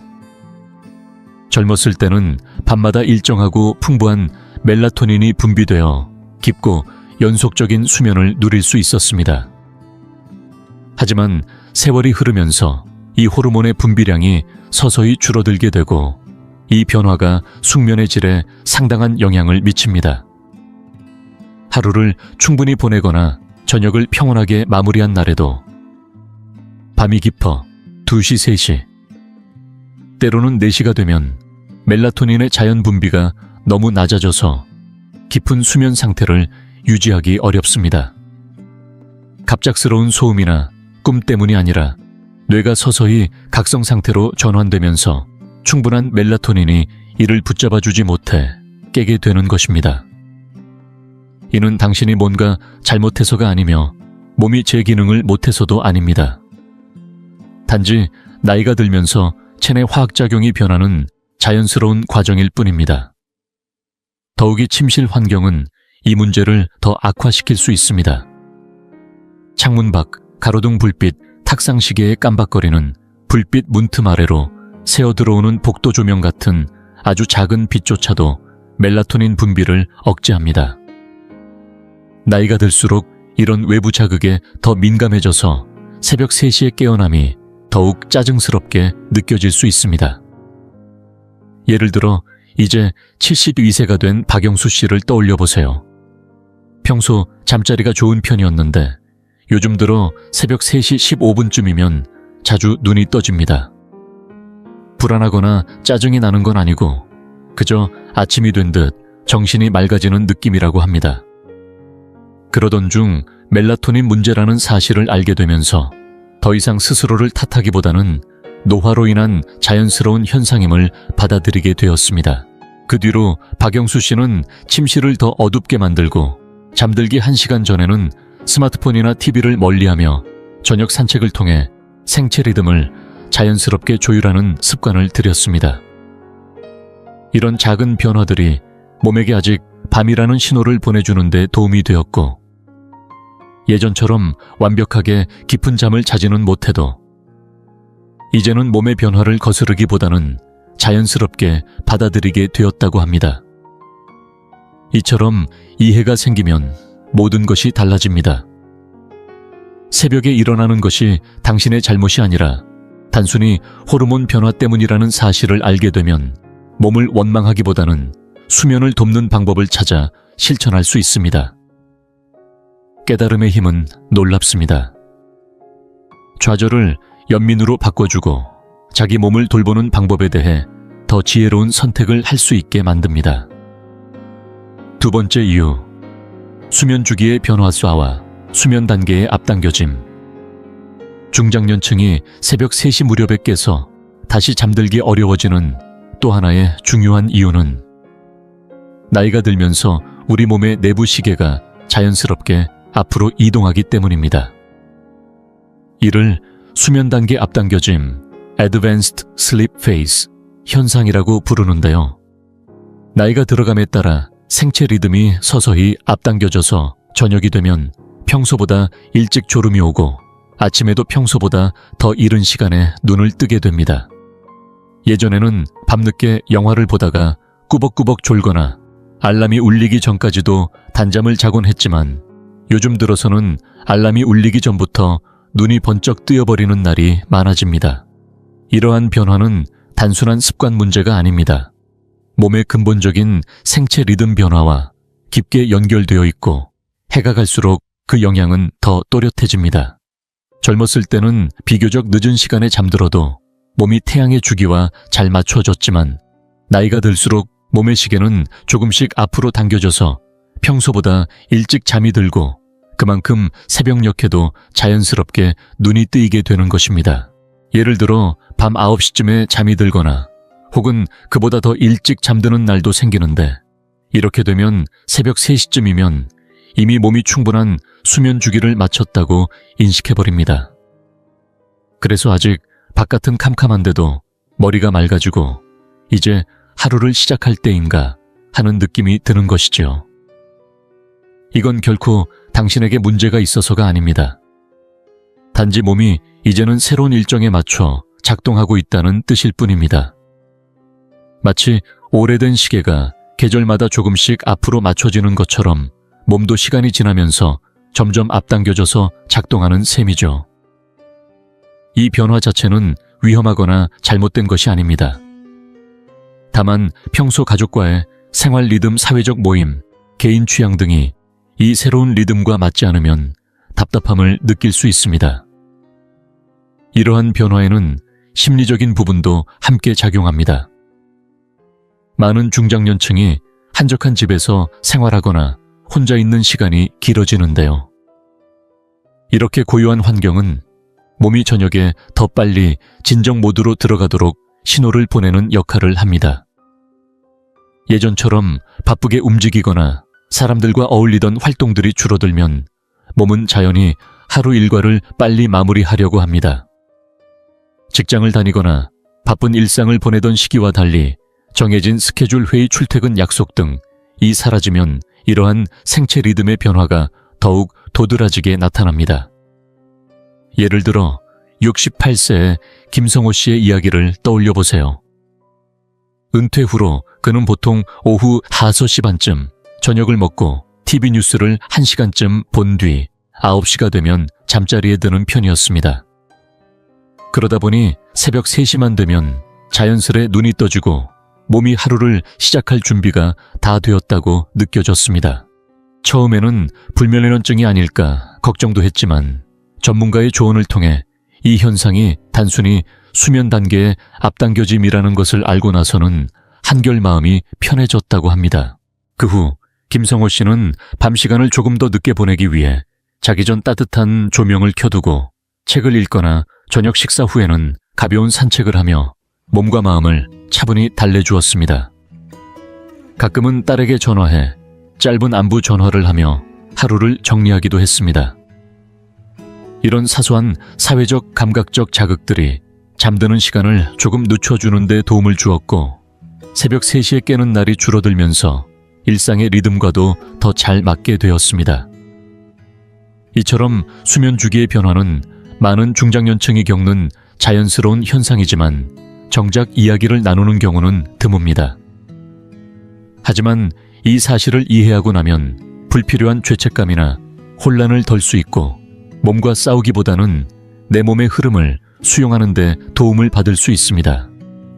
젊었을 때는 밤마다 일정하고 풍부한 멜라토닌이 분비되어 깊고 연속적인 수면을 누릴 수 있었습니다. 하지만 세월이 흐르면서 이 호르몬의 분비량이 서서히 줄어들게 되고 이 변화가 숙면의 질에 상당한 영향을 미칩니다. 하루를 충분히 보내거나 저녁을 평온하게 마무리한 날에도 밤이 깊어 2시, 3시, 때로는 4시가 되면 멜라토닌의 자연 분비가 너무 낮아져서 깊은 수면 상태를 유지하기 어렵습니다. 갑작스러운 소음이나 꿈 때문이 아니라 뇌가 서서히 각성 상태로 전환되면서 충분한 멜라토닌이 이를 붙잡아주지 못해 깨게 되는 것입니다. 이는 당신이 뭔가 잘못해서가 아니며 몸이 제 기능을 못해서도 아닙니다. 단지 나이가 들면서 체내 화학작용이 변하는 자연스러운 과정일 뿐입니다. 더욱이 침실 환경은 이 문제를 더 악화시킬 수 있습니다. 창문 밖 가로등 불빛 탁상시계의 깜박거리는 불빛 문틈 아래로 새어 들어오는 복도 조명 같은 아주 작은 빛조차도 멜라토닌 분비를 억제합니다. 나이가 들수록 이런 외부 자극에 더 민감해져서 새벽 3시에 깨어남이 더욱 짜증스럽게 느껴질 수 있습니다. 예를 들어 이제 72세가 된 박영수 씨를 떠올려 보세요. 평소 잠자리가 좋은 편이었는데 요즘 들어 새벽 3시 15분쯤이면 자주 눈이 떠집니다. 불안하거나 짜증이 나는 건 아니고 그저 아침이 된 듯 정신이 맑아지는 느낌이라고 합니다. 그러던 중 멜라토닌 문제라는 사실을 알게 되면서 더 이상 스스로를 탓하기보다는 노화로 인한 자연스러운 현상임을 받아들이게 되었습니다. 그 뒤로 박영수 씨는 침실을 더 어둡게 만들고 잠들기 1시간 전에는 스마트폰이나 TV를 멀리하며 저녁 산책을 통해 생체 리듬을 자연스럽게 조율하는 습관을 들였습니다. 이런 작은 변화들이 몸에게 아직 밤이라는 신호를 보내주는 데 도움이 되었고 예전처럼 완벽하게 깊은 잠을 자지는 못해도 이제는 몸의 변화를 거스르기보다는 자연스럽게 받아들이게 되었다고 합니다. 이처럼 이해가 생기면 모든 것이 달라집니다. 새벽에 일어나는 것이 당신의 잘못이 아니라 단순히 호르몬 변화 때문이라는 사실을 알게 되면 몸을 원망하기보다는 수면을 돕는 방법을 찾아 실천할 수 있습니다. 깨달음의 힘은 놀랍습니다. 좌절을 연민으로 바꿔주고 자기 몸을 돌보는 방법에 대해 더 지혜로운 선택을 할 수 있게 만듭니다. 두 번째 이유, 수면 주기의 변화수와 수면 단계의 앞당겨짐. 중장년층이 새벽 3시 무렵에 깨서 다시 잠들기 어려워지는 또 하나의 중요한 이유는 나이가 들면서 우리 몸의 내부 시계가 자연스럽게 앞으로 이동하기 때문입니다. 이를 수면 단계 앞당겨짐, Advanced Sleep Phase 현상이라고 부르는데요. 나이가 들어감에 따라 생체 리듬이 서서히 앞당겨져서 저녁이 되면 평소보다 일찍 졸음이 오고 아침에도 평소보다 더 이른 시간에 눈을 뜨게 됩니다. 예전에는 밤늦게 영화를 보다가 꾸벅꾸벅 졸거나 알람이 울리기 전까지도 단잠을 자곤 했지만 요즘 들어서는 알람이 울리기 전부터 눈이 번쩍 뜨여버리는 날이 많아집니다. 이러한 변화는 단순한 습관 문제가 아닙니다. 몸의 근본적인 생체 리듬 변화와 깊게 연결되어 있고 해가 갈수록 그 영향은 더 또렷해집니다. 젊었을 때는 비교적 늦은 시간에 잠들어도 몸이 태양의 주기와 잘 맞춰졌지만 나이가 들수록 몸의 시계는 조금씩 앞으로 당겨져서 평소보다 일찍 잠이 들고 그만큼 새벽녘에도 자연스럽게 눈이 뜨이게 되는 것입니다. 예를 들어 밤 9시쯤에 잠이 들거나 혹은 그보다 더 일찍 잠드는 날도 생기는데 이렇게 되면 새벽 3시쯤이면 이미 몸이 충분한 수면 주기를 마쳤다고 인식해버립니다. 그래서 아직 바깥은 캄캄한데도 머리가 맑아지고 이제 하루를 시작할 때인가 하는 느낌이 드는 것이지요. 이건 결코 당신에게 문제가 있어서가 아닙니다. 단지 몸이 이제는 새로운 일정에 맞춰 작동하고 있다는 뜻일 뿐입니다. 마치 오래된 시계가 계절마다 조금씩 앞으로 맞춰지는 것처럼 몸도 시간이 지나면서 점점 앞당겨져서 작동하는 셈이죠. 이 변화 자체는 위험하거나 잘못된 것이 아닙니다. 다만 평소 가족과의 생활 리듬, 사회적 모임, 개인 취향 등이 이 새로운 리듬과 맞지 않으면 답답함을 느낄 수 있습니다. 이러한 변화에는 심리적인 부분도 함께 작용합니다. 많은 중장년층이 한적한 집에서 생활하거나 혼자 있는 시간이 길어지는데요. 이렇게 고요한 환경은 몸이 저녁에 더 빨리 진정 모드로 들어가도록 신호를 보내는 역할을 합니다. 예전처럼 바쁘게 움직이거나 사람들과 어울리던 활동들이 줄어들면 몸은 자연히 하루 일과를 빨리 마무리하려고 합니다. 직장을 다니거나 바쁜 일상을 보내던 시기와 달리 정해진 스케줄, 회의, 출퇴근, 약속 등이 사라지면 이러한 생체 리듬의 변화가 더욱 도드라지게 나타납니다. 예를 들어 68세의 김성호 씨의 이야기를 떠올려 보세요. 은퇴 후로 그는 보통 오후 5시 반쯤 저녁을 먹고 TV 뉴스를 1시간쯤 본 뒤 9시가 되면 잠자리에 드는 편이었습니다. 그러다 보니 새벽 3시만 되면 자연스레 눈이 떠지고 몸이 하루를 시작할 준비가 다 되었다고 느껴졌습니다. 처음에는 불면증이 아닐까 걱정도 했지만 전문가의 조언을 통해 이 현상이 단순히 수면 단계의 앞당겨짐이라는 것을 알고 나서는 한결 마음이 편해졌다고 합니다. 그 후 김성호 씨는 밤 시간을 조금 더 늦게 보내기 위해 자기 전 따뜻한 조명을 켜두고 책을 읽거나 저녁 식사 후에는 가벼운 산책을 하며 몸과 마음을 차분히 달래주었습니다. 가끔은 딸에게 전화해 짧은 안부 전화를 하며 하루를 정리하기도 했습니다. 이런 사소한 사회적 감각적 자극들이 잠드는 시간을 조금 늦춰주는 데 도움을 주었고 새벽 3시에 깨는 날이 줄어들면서 일상의 리듬과도 더 잘 맞게 되었습니다. 이처럼 수면 주기의 변화는 많은 중장년층이 겪는 자연스러운 현상이지만 정작 이야기를 나누는 경우는 드뭅니다. 하지만 이 사실을 이해하고 나면 불필요한 죄책감이나 혼란을 덜 수 있고 몸과 싸우기보다는 내 몸의 흐름을 수용하는 데 도움을 받을 수 있습니다.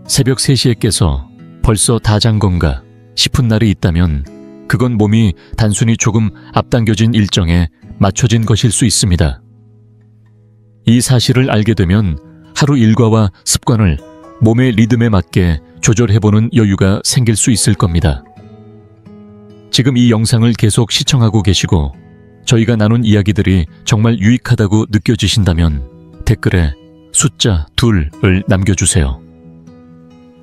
새벽 3시에 깨서 벌써 다 잔 건가 싶은 날이 있다면 그건 몸이 단순히 조금 앞당겨진 일정에 맞춰진 것일 수 있습니다. 이 사실을 알게 되면 하루 일과와 습관을 몸의 리듬에 맞게 조절해보는 여유가 생길 수 있을 겁니다. 지금 이 영상을 계속 시청하고 계시고 저희가 나눈 이야기들이 정말 유익하다고 느껴지신다면 댓글에 숫자 2을 남겨주세요.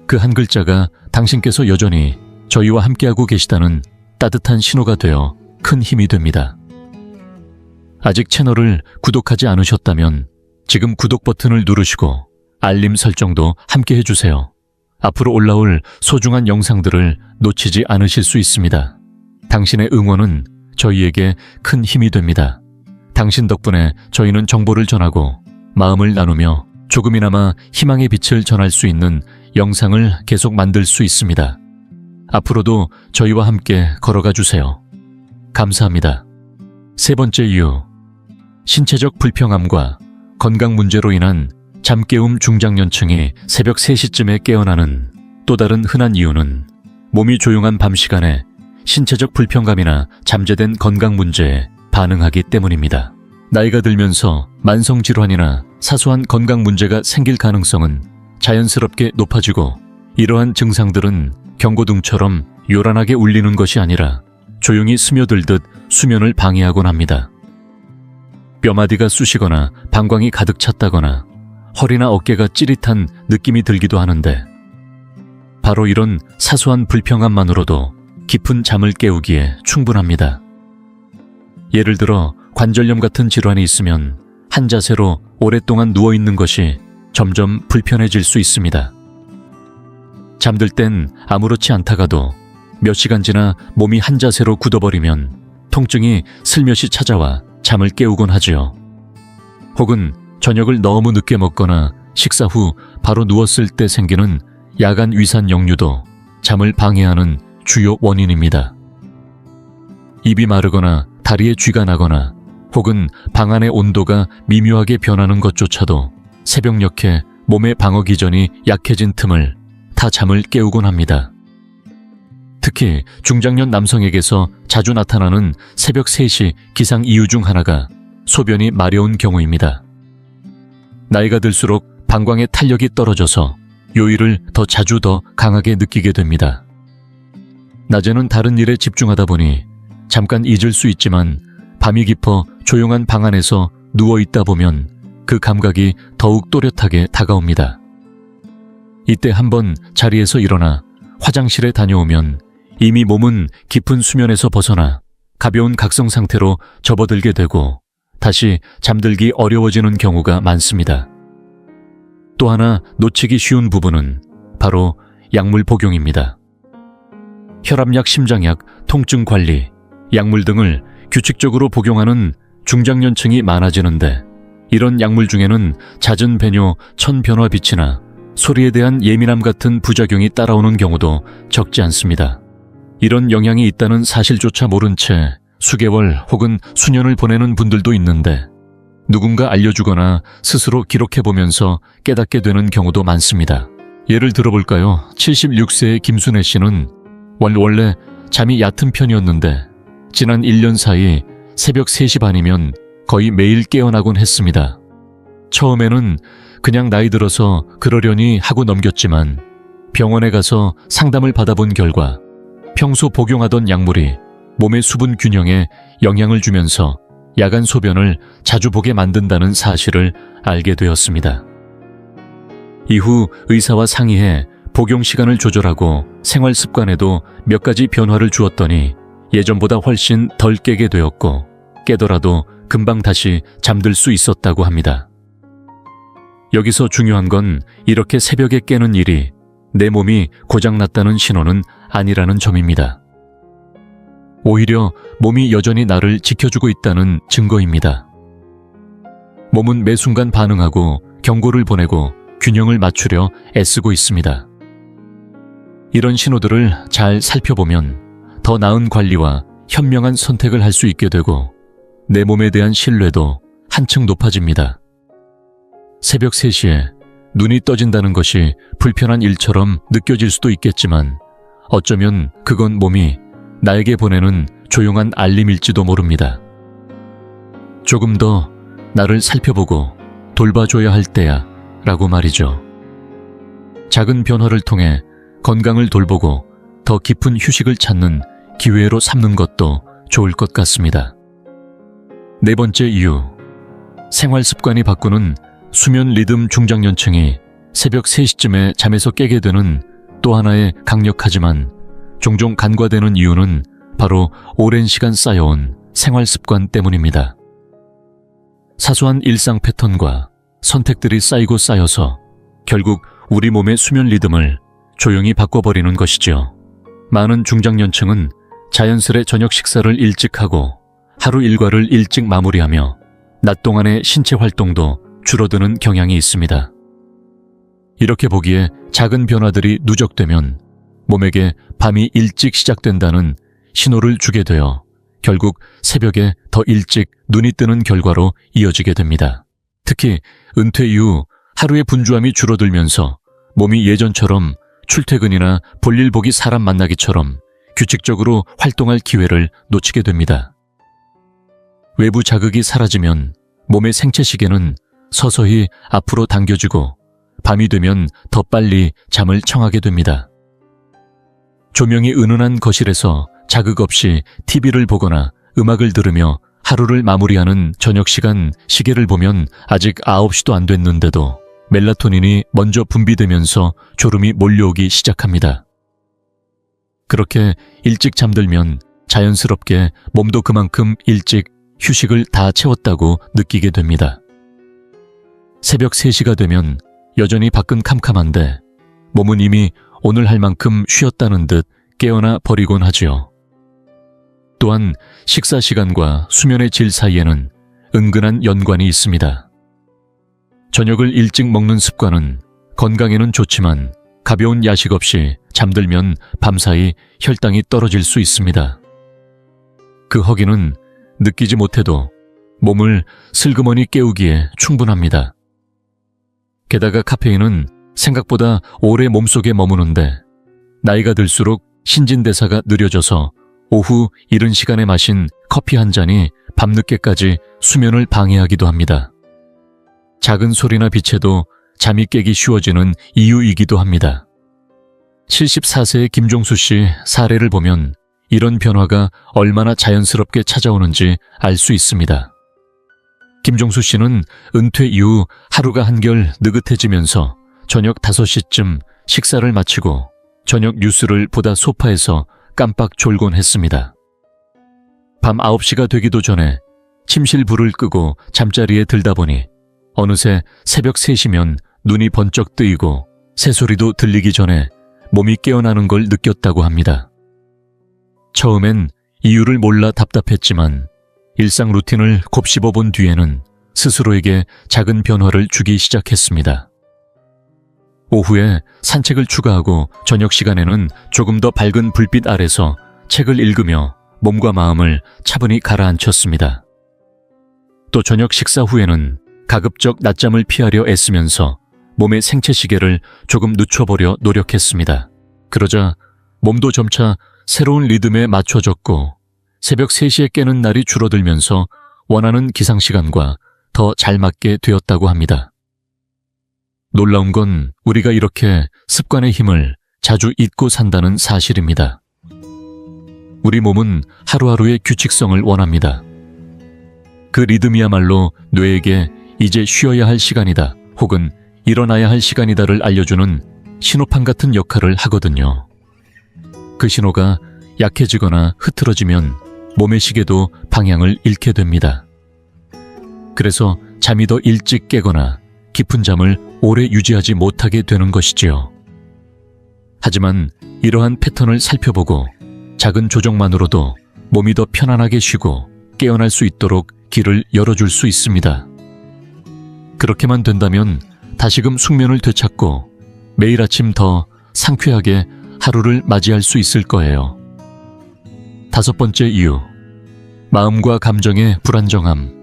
그 한 글자가 당신께서 여전히 저희와 함께하고 계시다는 따뜻한 신호가 되어 큰 힘이 됩니다. 아직 채널을 구독하지 않으셨다면 지금 구독 버튼을 누르시고 알림 설정도 함께 해주세요. 앞으로 올라올 소중한 영상들을 놓치지 않으실 수 있습니다. 당신의 응원은 저희에게 큰 힘이 됩니다. 당신 덕분에 저희는 정보를 전하고 마음을 나누며 조금이나마 희망의 빛을 전할 수 있는 영상을 계속 만들 수 있습니다. 앞으로도 저희와 함께 걸어가 주세요. 감사합니다. 세 번째 이유, 신체적 불평함과 건강 문제로 인한 잠깨움 중장년층이 새벽 3시쯤에 깨어나는 또 다른 흔한 이유는 몸이 조용한 밤 시간에 신체적 불편감이나 잠재된 건강 문제에 반응하기 때문입니다. 나이가 들면서 만성질환이나 사소한 건강 문제가 생길 가능성은 자연스럽게 높아지고 이러한 증상들은 경고등처럼 요란하게 울리는 것이 아니라 조용히 스며들듯 수면을 방해하곤 합니다. 뼈마디가 쑤시거나 방광이 가득 찼다거나 허리나 어깨가 찌릿한 느낌이 들기도 하는데 바로 이런 사소한 불평함만으로도 깊은 잠을 깨우기에 충분합니다. 예를 들어 관절염 같은 질환이 있으면 한 자세로 오랫동안 누워있는 것이 점점 불편해질 수 있습니다. 잠들 땐 아무렇지 않다가도 몇 시간 지나 몸이 한 자세로 굳어버리면 통증이 슬며시 찾아와 잠을 깨우곤 하지요. 혹은 저녁을 너무 늦게 먹거나 식사 후 바로 누웠을 때 생기는 야간 위산 역류도 잠을 방해하는 주요 원인입니다. 입이 마르거나 다리에 쥐가 나거나 혹은 방 안의 온도가 미묘하게 변하는 것조차도 새벽녘에 몸의 방어 기전이 약해진 틈을 타 잠을 깨우곤 합니다. 특히 중장년 남성에게서 자주 나타나는 새벽 3시 기상 이유 중 하나가 소변이 마려운 경우입니다. 나이가 들수록 방광의 탄력이 떨어져서 요일을 더 자주 더 강하게 느끼게 됩니다. 낮에는 다른 일에 집중하다 보니 잠깐 잊을 수 있지만 밤이 깊어 조용한 방 안에서 누워있다 보면 그 감각이 더욱 또렷하게 다가옵니다. 이때 한번 자리에서 일어나 화장실에 다녀오면 이미 몸은 깊은 수면에서 벗어나 가벼운 각성 상태로 접어들게 되고 다시 잠들기 어려워지는 경우가 많습니다. 또 하나 놓치기 쉬운 부분은 바로 약물 복용입니다. 혈압약, 심장약, 통증 관리, 약물 등을 규칙적으로 복용하는 중장년층이 많아지는데 이런 약물 중에는 잦은 배뇨, 천변화빛이나 소리에 대한 예민함 같은 부작용이 따라오는 경우도 적지 않습니다. 이런 영향이 있다는 사실조차 모른 채 수개월 혹은 수년을 보내는 분들도 있는데 누군가 알려주거나 스스로 기록해보면서 깨닫게 되는 경우도 많습니다. 예를 들어볼까요? 76세의 김순애 씨는 원래 잠이 얕은 편이었는데 지난 1년 사이 새벽 3시 반이면 거의 매일 깨어나곤 했습니다. 처음에는 그냥 나이 들어서 그러려니 하고 넘겼지만 병원에 가서 상담을 받아본 결과 평소 복용하던 약물이 몸의 수분 균형에 영향을 주면서 야간 소변을 자주 보게 만든다는 사실을 알게 되었습니다. 이후 의사와 상의해 복용 시간을 조절하고 생활 습관에도 몇 가지 변화를 주었더니 예전보다 훨씬 덜 깨게 되었고 깨더라도 금방 다시 잠들 수 있었다고 합니다. 여기서 중요한 건 이렇게 새벽에 깨는 일이 내 몸이 고장났다는 신호는 아니라는 점입니다. 오히려 몸이 여전히 나를 지켜주고 있다는 증거입니다. 몸은 매 순간 반응하고 경고를 보내고 균형을 맞추려 애쓰고 있습니다. 이런 신호들을 잘 살펴보면 더 나은 관리와 현명한 선택을 할 수 있게 되고 내 몸에 대한 신뢰도 한층 높아집니다. 새벽 3시에 눈이 떠진다는 것이 불편한 일처럼 느껴질 수도 있겠지만 어쩌면 그건 몸이 나에게 보내는 조용한 알림일지도 모릅니다. 조금 더 나를 살펴보고 돌봐줘야 할 때야 라고 말이죠. 작은 변화를 통해 건강을 돌보고 더 깊은 휴식을 찾는 기회로 삼는 것도 좋을 것 같습니다. 네 번째 이유, 생활 습관이 바꾸는 수면 리듬 중장년층이 새벽 3시쯤에 잠에서 깨게 되는 또 하나의 강력하지만 종종 간과되는 이유는 바로 오랜 시간 쌓여온 생활 습관 때문입니다. 사소한 일상 패턴과 선택들이 쌓이고 쌓여서 결국 우리 몸의 수면 리듬을 조용히 바꿔버리는 것이죠. 많은 중장년층은 자연스레 저녁 식사를 일찍 하고 하루 일과를 일찍 마무리하며 낮 동안의 신체 활동도 줄어드는 경향이 있습니다. 이렇게 보기에 작은 변화들이 누적되면 몸에게 밤이 일찍 시작된다는 신호를 주게 되어 결국 새벽에 더 일찍 눈이 뜨는 결과로 이어지게 됩니다. 특히 은퇴 이후 하루의 분주함이 줄어들면서 몸이 예전처럼 출퇴근이나 볼일 보기 사람 만나기처럼 규칙적으로 활동할 기회를 놓치게 됩니다. 외부 자극이 사라지면 몸의 생체 시계는 서서히 앞으로 당겨지고 밤이 되면 더 빨리 잠을 청하게 됩니다. 조명이 은은한 거실에서 자극 없이 TV를 보거나 음악을 들으며 하루를 마무리하는 저녁 시간 시계를 보면 아직 9시도 안 됐는데도 멜라토닌이 먼저 분비되면서 졸음이 몰려오기 시작합니다. 그렇게 일찍 잠들면 자연스럽게 몸도 그만큼 일찍 휴식을 다 채웠다고 느끼게 됩니다. 새벽 3시가 되면 여전히 밖은 캄캄한데 몸은 이미 오늘 할 만큼 쉬었다는 듯 깨어나 버리곤 하지요. 또한 식사 시간과 수면의 질 사이에는 은근한 연관이 있습니다. 저녁을 일찍 먹는 습관은 건강에는 좋지만 가벼운 야식 없이 잠들면 밤사이 혈당이 떨어질 수 있습니다. 그 허기는 느끼지 못해도 몸을 슬그머니 깨우기에 충분합니다. 게다가 카페인은 생각보다 오래 몸속에 머무는데 나이가 들수록 신진대사가 느려져서 오후 이른 시간에 마신 커피 한 잔이 밤늦게까지 수면을 방해하기도 합니다. 작은 소리나 빛에도 잠이 깨기 쉬워지는 이유이기도 합니다. 74세의 김종수 씨 사례를 보면 이런 변화가 얼마나 자연스럽게 찾아오는지 알 수 있습니다. 김종수 씨는 은퇴 이후 하루가 한결 느긋해지면서 저녁 5시쯤 식사를 마치고 저녁 뉴스를 보다 소파에서 깜빡 졸곤 했습니다. 밤 9시가 되기도 전에 침실 불을 끄고 잠자리에 들다 보니 어느새 새벽 3시면 눈이 번쩍 뜨이고 새소리도 들리기 전에 몸이 깨어나는 걸 느꼈다고 합니다. 처음엔 이유를 몰라 답답했지만 일상 루틴을 곱씹어 본 뒤에는 스스로에게 작은 변화를 주기 시작했습니다. 오후에 산책을 추가하고 저녁 시간에는 조금 더 밝은 불빛 아래서 책을 읽으며 몸과 마음을 차분히 가라앉혔습니다. 또 저녁 식사 후에는 가급적 낮잠을 피하려 애쓰면서 몸의 생체 시계를 조금 늦춰보려 노력했습니다. 그러자 몸도 점차 새로운 리듬에 맞춰졌고 새벽 3시에 깨는 날이 줄어들면서 원하는 기상시간과 더 잘 맞게 되었다고 합니다. 놀라운 건 우리가 이렇게 습관의 힘을 자주 잊고 산다는 사실입니다. 우리 몸은 하루하루의 규칙성을 원합니다. 그 리듬이야말로 뇌에게 이제 쉬어야 할 시간이다 혹은 일어나야 할 시간이다를 알려주는 신호판 같은 역할을 하거든요. 그 신호가 약해지거나 흐트러지면 몸의 시계도 방향을 잃게 됩니다. 그래서 잠이 더 일찍 깨거나 깊은 잠을 오래 유지하지 못하게 되는 것이지요. 하지만 이러한 패턴을 살펴보고 작은 조정만으로도 몸이 더 편안하게 쉬고 깨어날 수 있도록 길을 열어줄 수 있습니다. 그렇게만 된다면 다시금 숙면을 되찾고 매일 아침 더 상쾌하게 하루를 맞이할 수 있을 거예요. 5번째 이유, 마음과 감정의 불안정함.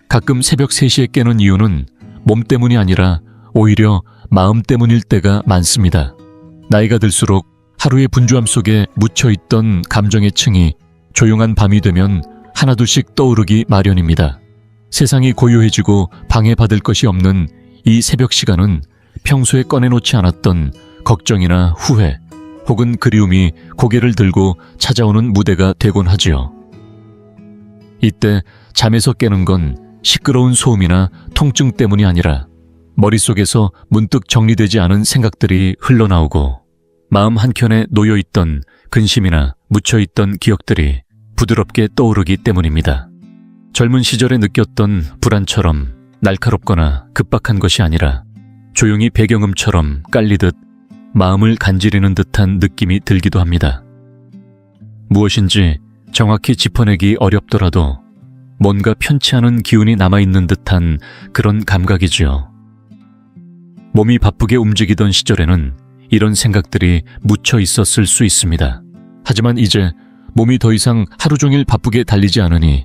가끔 새벽 3시에 깨는 이유는 몸 때문이 아니라 오히려 마음 때문일 때가 많습니다. 나이가 들수록 하루의 분주함 속에 묻혀있던 감정의 층이 조용한 밤이 되면 하나둘씩 떠오르기 마련입니다. 세상이 고요해지고 방해받을 것이 없는 이 새벽 시간은 평소에 꺼내놓지 않았던 걱정이나 후회 혹은 그리움이 고개를 들고 찾아오는 무대가 되곤 하지요. 이때 잠에서 깨는 건 시끄러운 소음이나 통증 때문이 아니라 머릿속에서 문득 정리되지 않은 생각들이 흘러나오고 마음 한켠에 놓여있던 근심이나 묻혀있던 기억들이 부드럽게 떠오르기 때문입니다. 젊은 시절에 느꼈던 불안처럼 날카롭거나 급박한 것이 아니라 조용히 배경음처럼 깔리듯 마음을 간지리는 듯한 느낌이 들기도 합니다. 무엇인지 정확히 짚어내기 어렵더라도 뭔가 편치 않은 기운이 남아있는 듯한 그런 감각이지요. 몸이 바쁘게 움직이던 시절에는 이런 생각들이 묻혀 있었을 수 있습니다. 하지만 이제 몸이 더 이상 하루 종일 바쁘게 달리지 않으니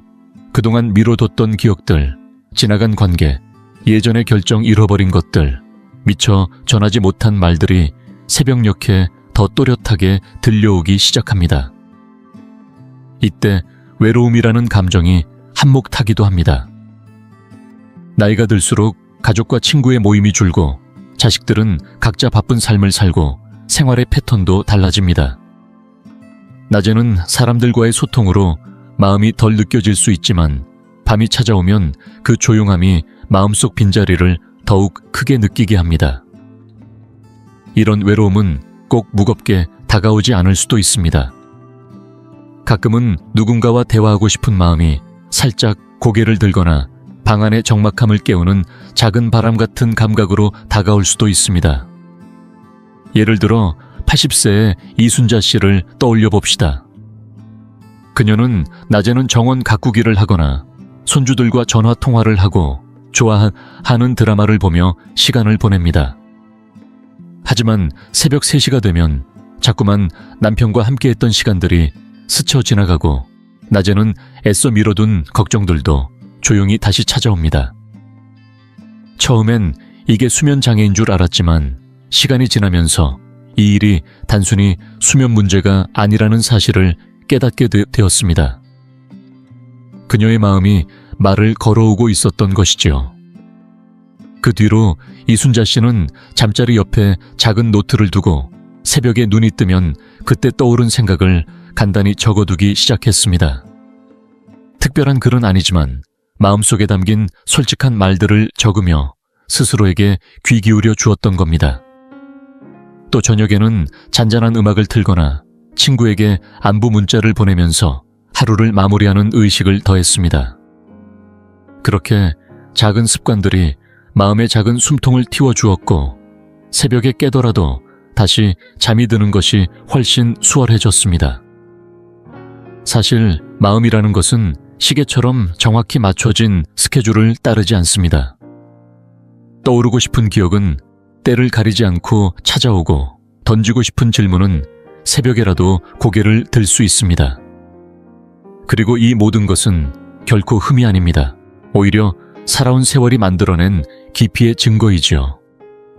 그동안 미뤄뒀던 기억들, 지나간 관계, 예전의 결정 잃어버린 것들, 미처 전하지 못한 말들이 새벽녘에 더 또렷하게 들려오기 시작합니다. 이때 외로움이라는 감정이 한몫 타기도 합니다. 나이가 들수록 가족과 친구의 모임이 줄고 자식들은 각자 바쁜 삶을 살고 생활의 패턴도 달라집니다. 낮에는 사람들과의 소통으로 마음이 덜 느껴질 수 있지만 밤이 찾아오면 그 조용함이 마음속 빈자리를 더욱 크게 느끼게 합니다. 이런 외로움은 꼭 무겁게 다가오지 않을 수도 있습니다. 가끔은 누군가와 대화하고 싶은 마음이 살짝 고개를 들거나 방 안의 적막함을 깨우는 작은 바람 같은 감각으로 다가올 수도 있습니다. 예를 들어 80세의 이순자 씨를 떠올려 봅시다. 그녀는 낮에는 정원 가꾸기를 하거나 손주들과 전화 통화를 하고 좋아하는 드라마를 보며 시간을 보냅니다. 하지만 새벽 3시가 되면 자꾸만 남편과 함께했던 시간들이 스쳐 지나가고 낮에는 애써 미뤄둔 걱정들도 조용히 다시 찾아옵니다. 처음엔 이게 수면 장애인 줄 알았지만 시간이 지나면서 이 일이 단순히 수면 문제가 아니라는 사실을 깨닫게 되었습니다. 그녀의 마음이 말을 걸어오고 있었던 것이지요. 그 뒤로 이순자 씨는 잠자리 옆에 작은 노트를 두고 새벽에 눈이 뜨면 그때 떠오른 생각을 간단히 적어두기 시작했습니다. 특별한 글은 아니지만 마음속에 담긴 솔직한 말들을 적으며 스스로에게 귀 기울여 주었던 겁니다. 또 저녁에는 잔잔한 음악을 틀거나 친구에게 안부 문자를 보내면서 하루를 마무리하는 의식을 더했습니다. 그렇게 작은 습관들이 마음의 작은 숨통을 틔워주었고 새벽에 깨더라도 다시 잠이 드는 것이 훨씬 수월해졌습니다. 사실 마음이라는 것은 시계처럼 정확히 맞춰진 스케줄을 따르지 않습니다. 떠오르고 싶은 기억은 때를 가리지 않고 찾아오고 던지고 싶은 질문은 새벽에라도 고개를 들 수 있습니다. 그리고 이 모든 것은 결코 흠이 아닙니다. 오히려 살아온 세월이 만들어낸 깊이의 증거이지요.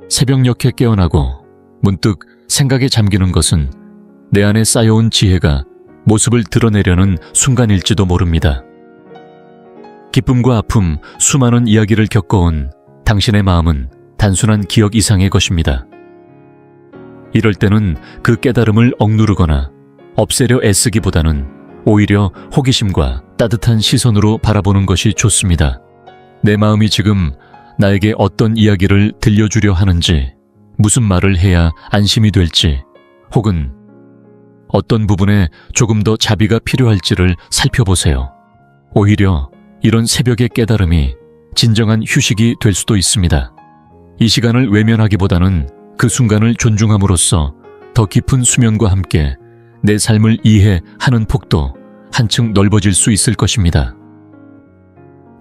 새벽녘에 깨어나고 문득 생각에 잠기는 것은 내 안에 쌓여온 지혜가 모습을 드러내려는 순간일지도 모릅니다. 기쁨과 아픔, 수많은 이야기를 겪어온 당신의 마음은 단순한 기억 이상의 것입니다. 이럴 때는 그 깨달음을 억누르거나 없애려 애쓰기보다는 오히려 호기심과 따뜻한 시선으로 바라보는 것이 좋습니다. 내 마음이 지금 나에게 어떤 이야기를 들려주려 하는지, 무슨 말을 해야 안심이 될지, 혹은 어떤 부분에 조금 더 자비가 필요할지를 살펴보세요. 오히려 이런 새벽의 깨달음이 진정한 휴식이 될 수도 있습니다. 이 시간을 외면하기보다는 그 순간을 존중함으로써 더 깊은 수면과 함께 내 삶을 이해하는 폭도 한층 넓어질 수 있을 것입니다.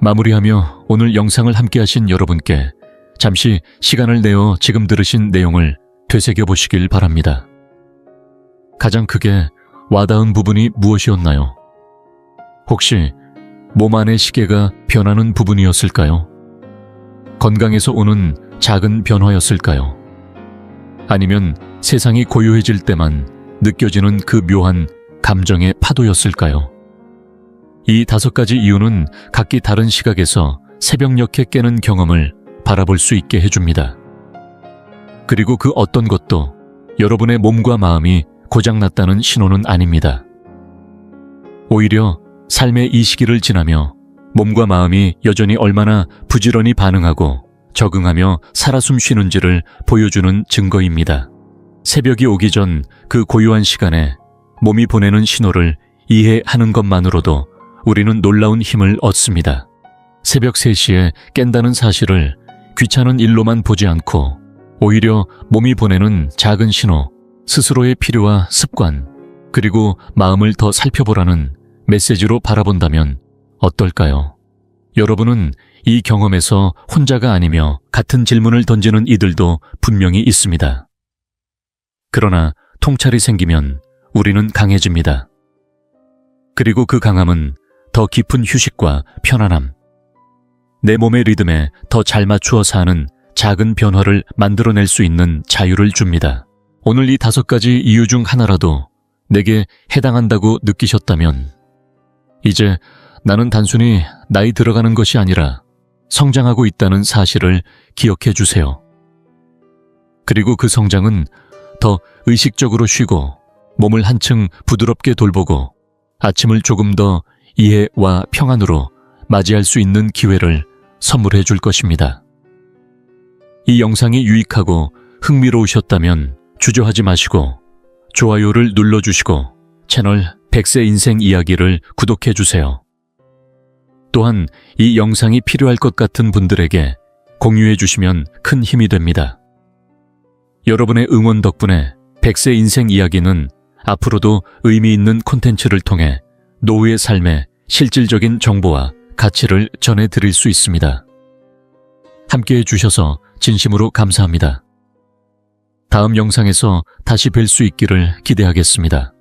마무리하며 오늘 영상을 함께 하신 여러분께 잠시 시간을 내어 지금 들으신 내용을 되새겨 보시길 바랍니다. 가장 크게 와닿은 부분이 무엇이었나요? 혹시 몸 안의 시계가 변하는 부분이었을까요? 건강에서 오는 작은 변화였을까요? 아니면 세상이 고요해질 때만 느껴지는 그 묘한 감정의 파도였을까요? 이 5가지 이유는 각기 다른 시각에서 새벽녘에 깨는 경험을 바라볼 수 있게 해줍니다. 그리고 그 어떤 것도 여러분의 몸과 마음이 고장났다는 신호는 아닙니다. 오히려 삶의 이 시기를 지나며 몸과 마음이 여전히 얼마나 부지런히 반응하고 적응하며 살아 숨 쉬는지를 보여주는 증거입니다. 새벽이 오기 전 그 고요한 시간에 몸이 보내는 신호를 이해하는 것만으로도 우리는 놀라운 힘을 얻습니다. 새벽 3시에 깬다는 사실을 귀찮은 일로만 보지 않고 오히려 몸이 보내는 작은 신호, 스스로의 필요와 습관, 그리고 마음을 더 살펴보라는 메시지로 바라본다면 어떨까요? 여러분은 이 경험에서 혼자가 아니며 같은 질문을 던지는 이들도 분명히 있습니다. 그러나 통찰이 생기면 우리는 강해집니다. 그리고 그 강함은 더 깊은 휴식과 편안함, 내 몸의 리듬에 더 잘 맞추어 사는 작은 변화를 만들어낼 수 있는 자유를 줍니다. 오늘 이 5가지 이유 중 하나라도 내게 해당한다고 느끼셨다면 이제 나는 단순히 나이 들어가는 것이 아니라 성장하고 있다는 사실을 기억해 주세요. 그리고 그 성장은 더 의식적으로 쉬고 몸을 한층 부드럽게 돌보고 아침을 조금 더 이해와 평안으로 맞이할 수 있는 기회를 선물해 줄 것입니다. 이 영상이 유익하고 흥미로우셨다면 주저하지 마시고 좋아요를 눌러주시고 채널 100세 인생 이야기를 구독해 주세요. 또한 이 영상이 필요할 것 같은 분들에게 공유해 주시면 큰 힘이 됩니다. 여러분의 응원 덕분에 100세 인생 이야기는 앞으로도 의미 있는 콘텐츠를 통해 노후의 삶에 실질적인 정보와 가치를 전해드릴 수 있습니다. 함께해 주셔서 진심으로 감사합니다. 다음 영상에서 다시 뵐 수 있기를 기대하겠습니다.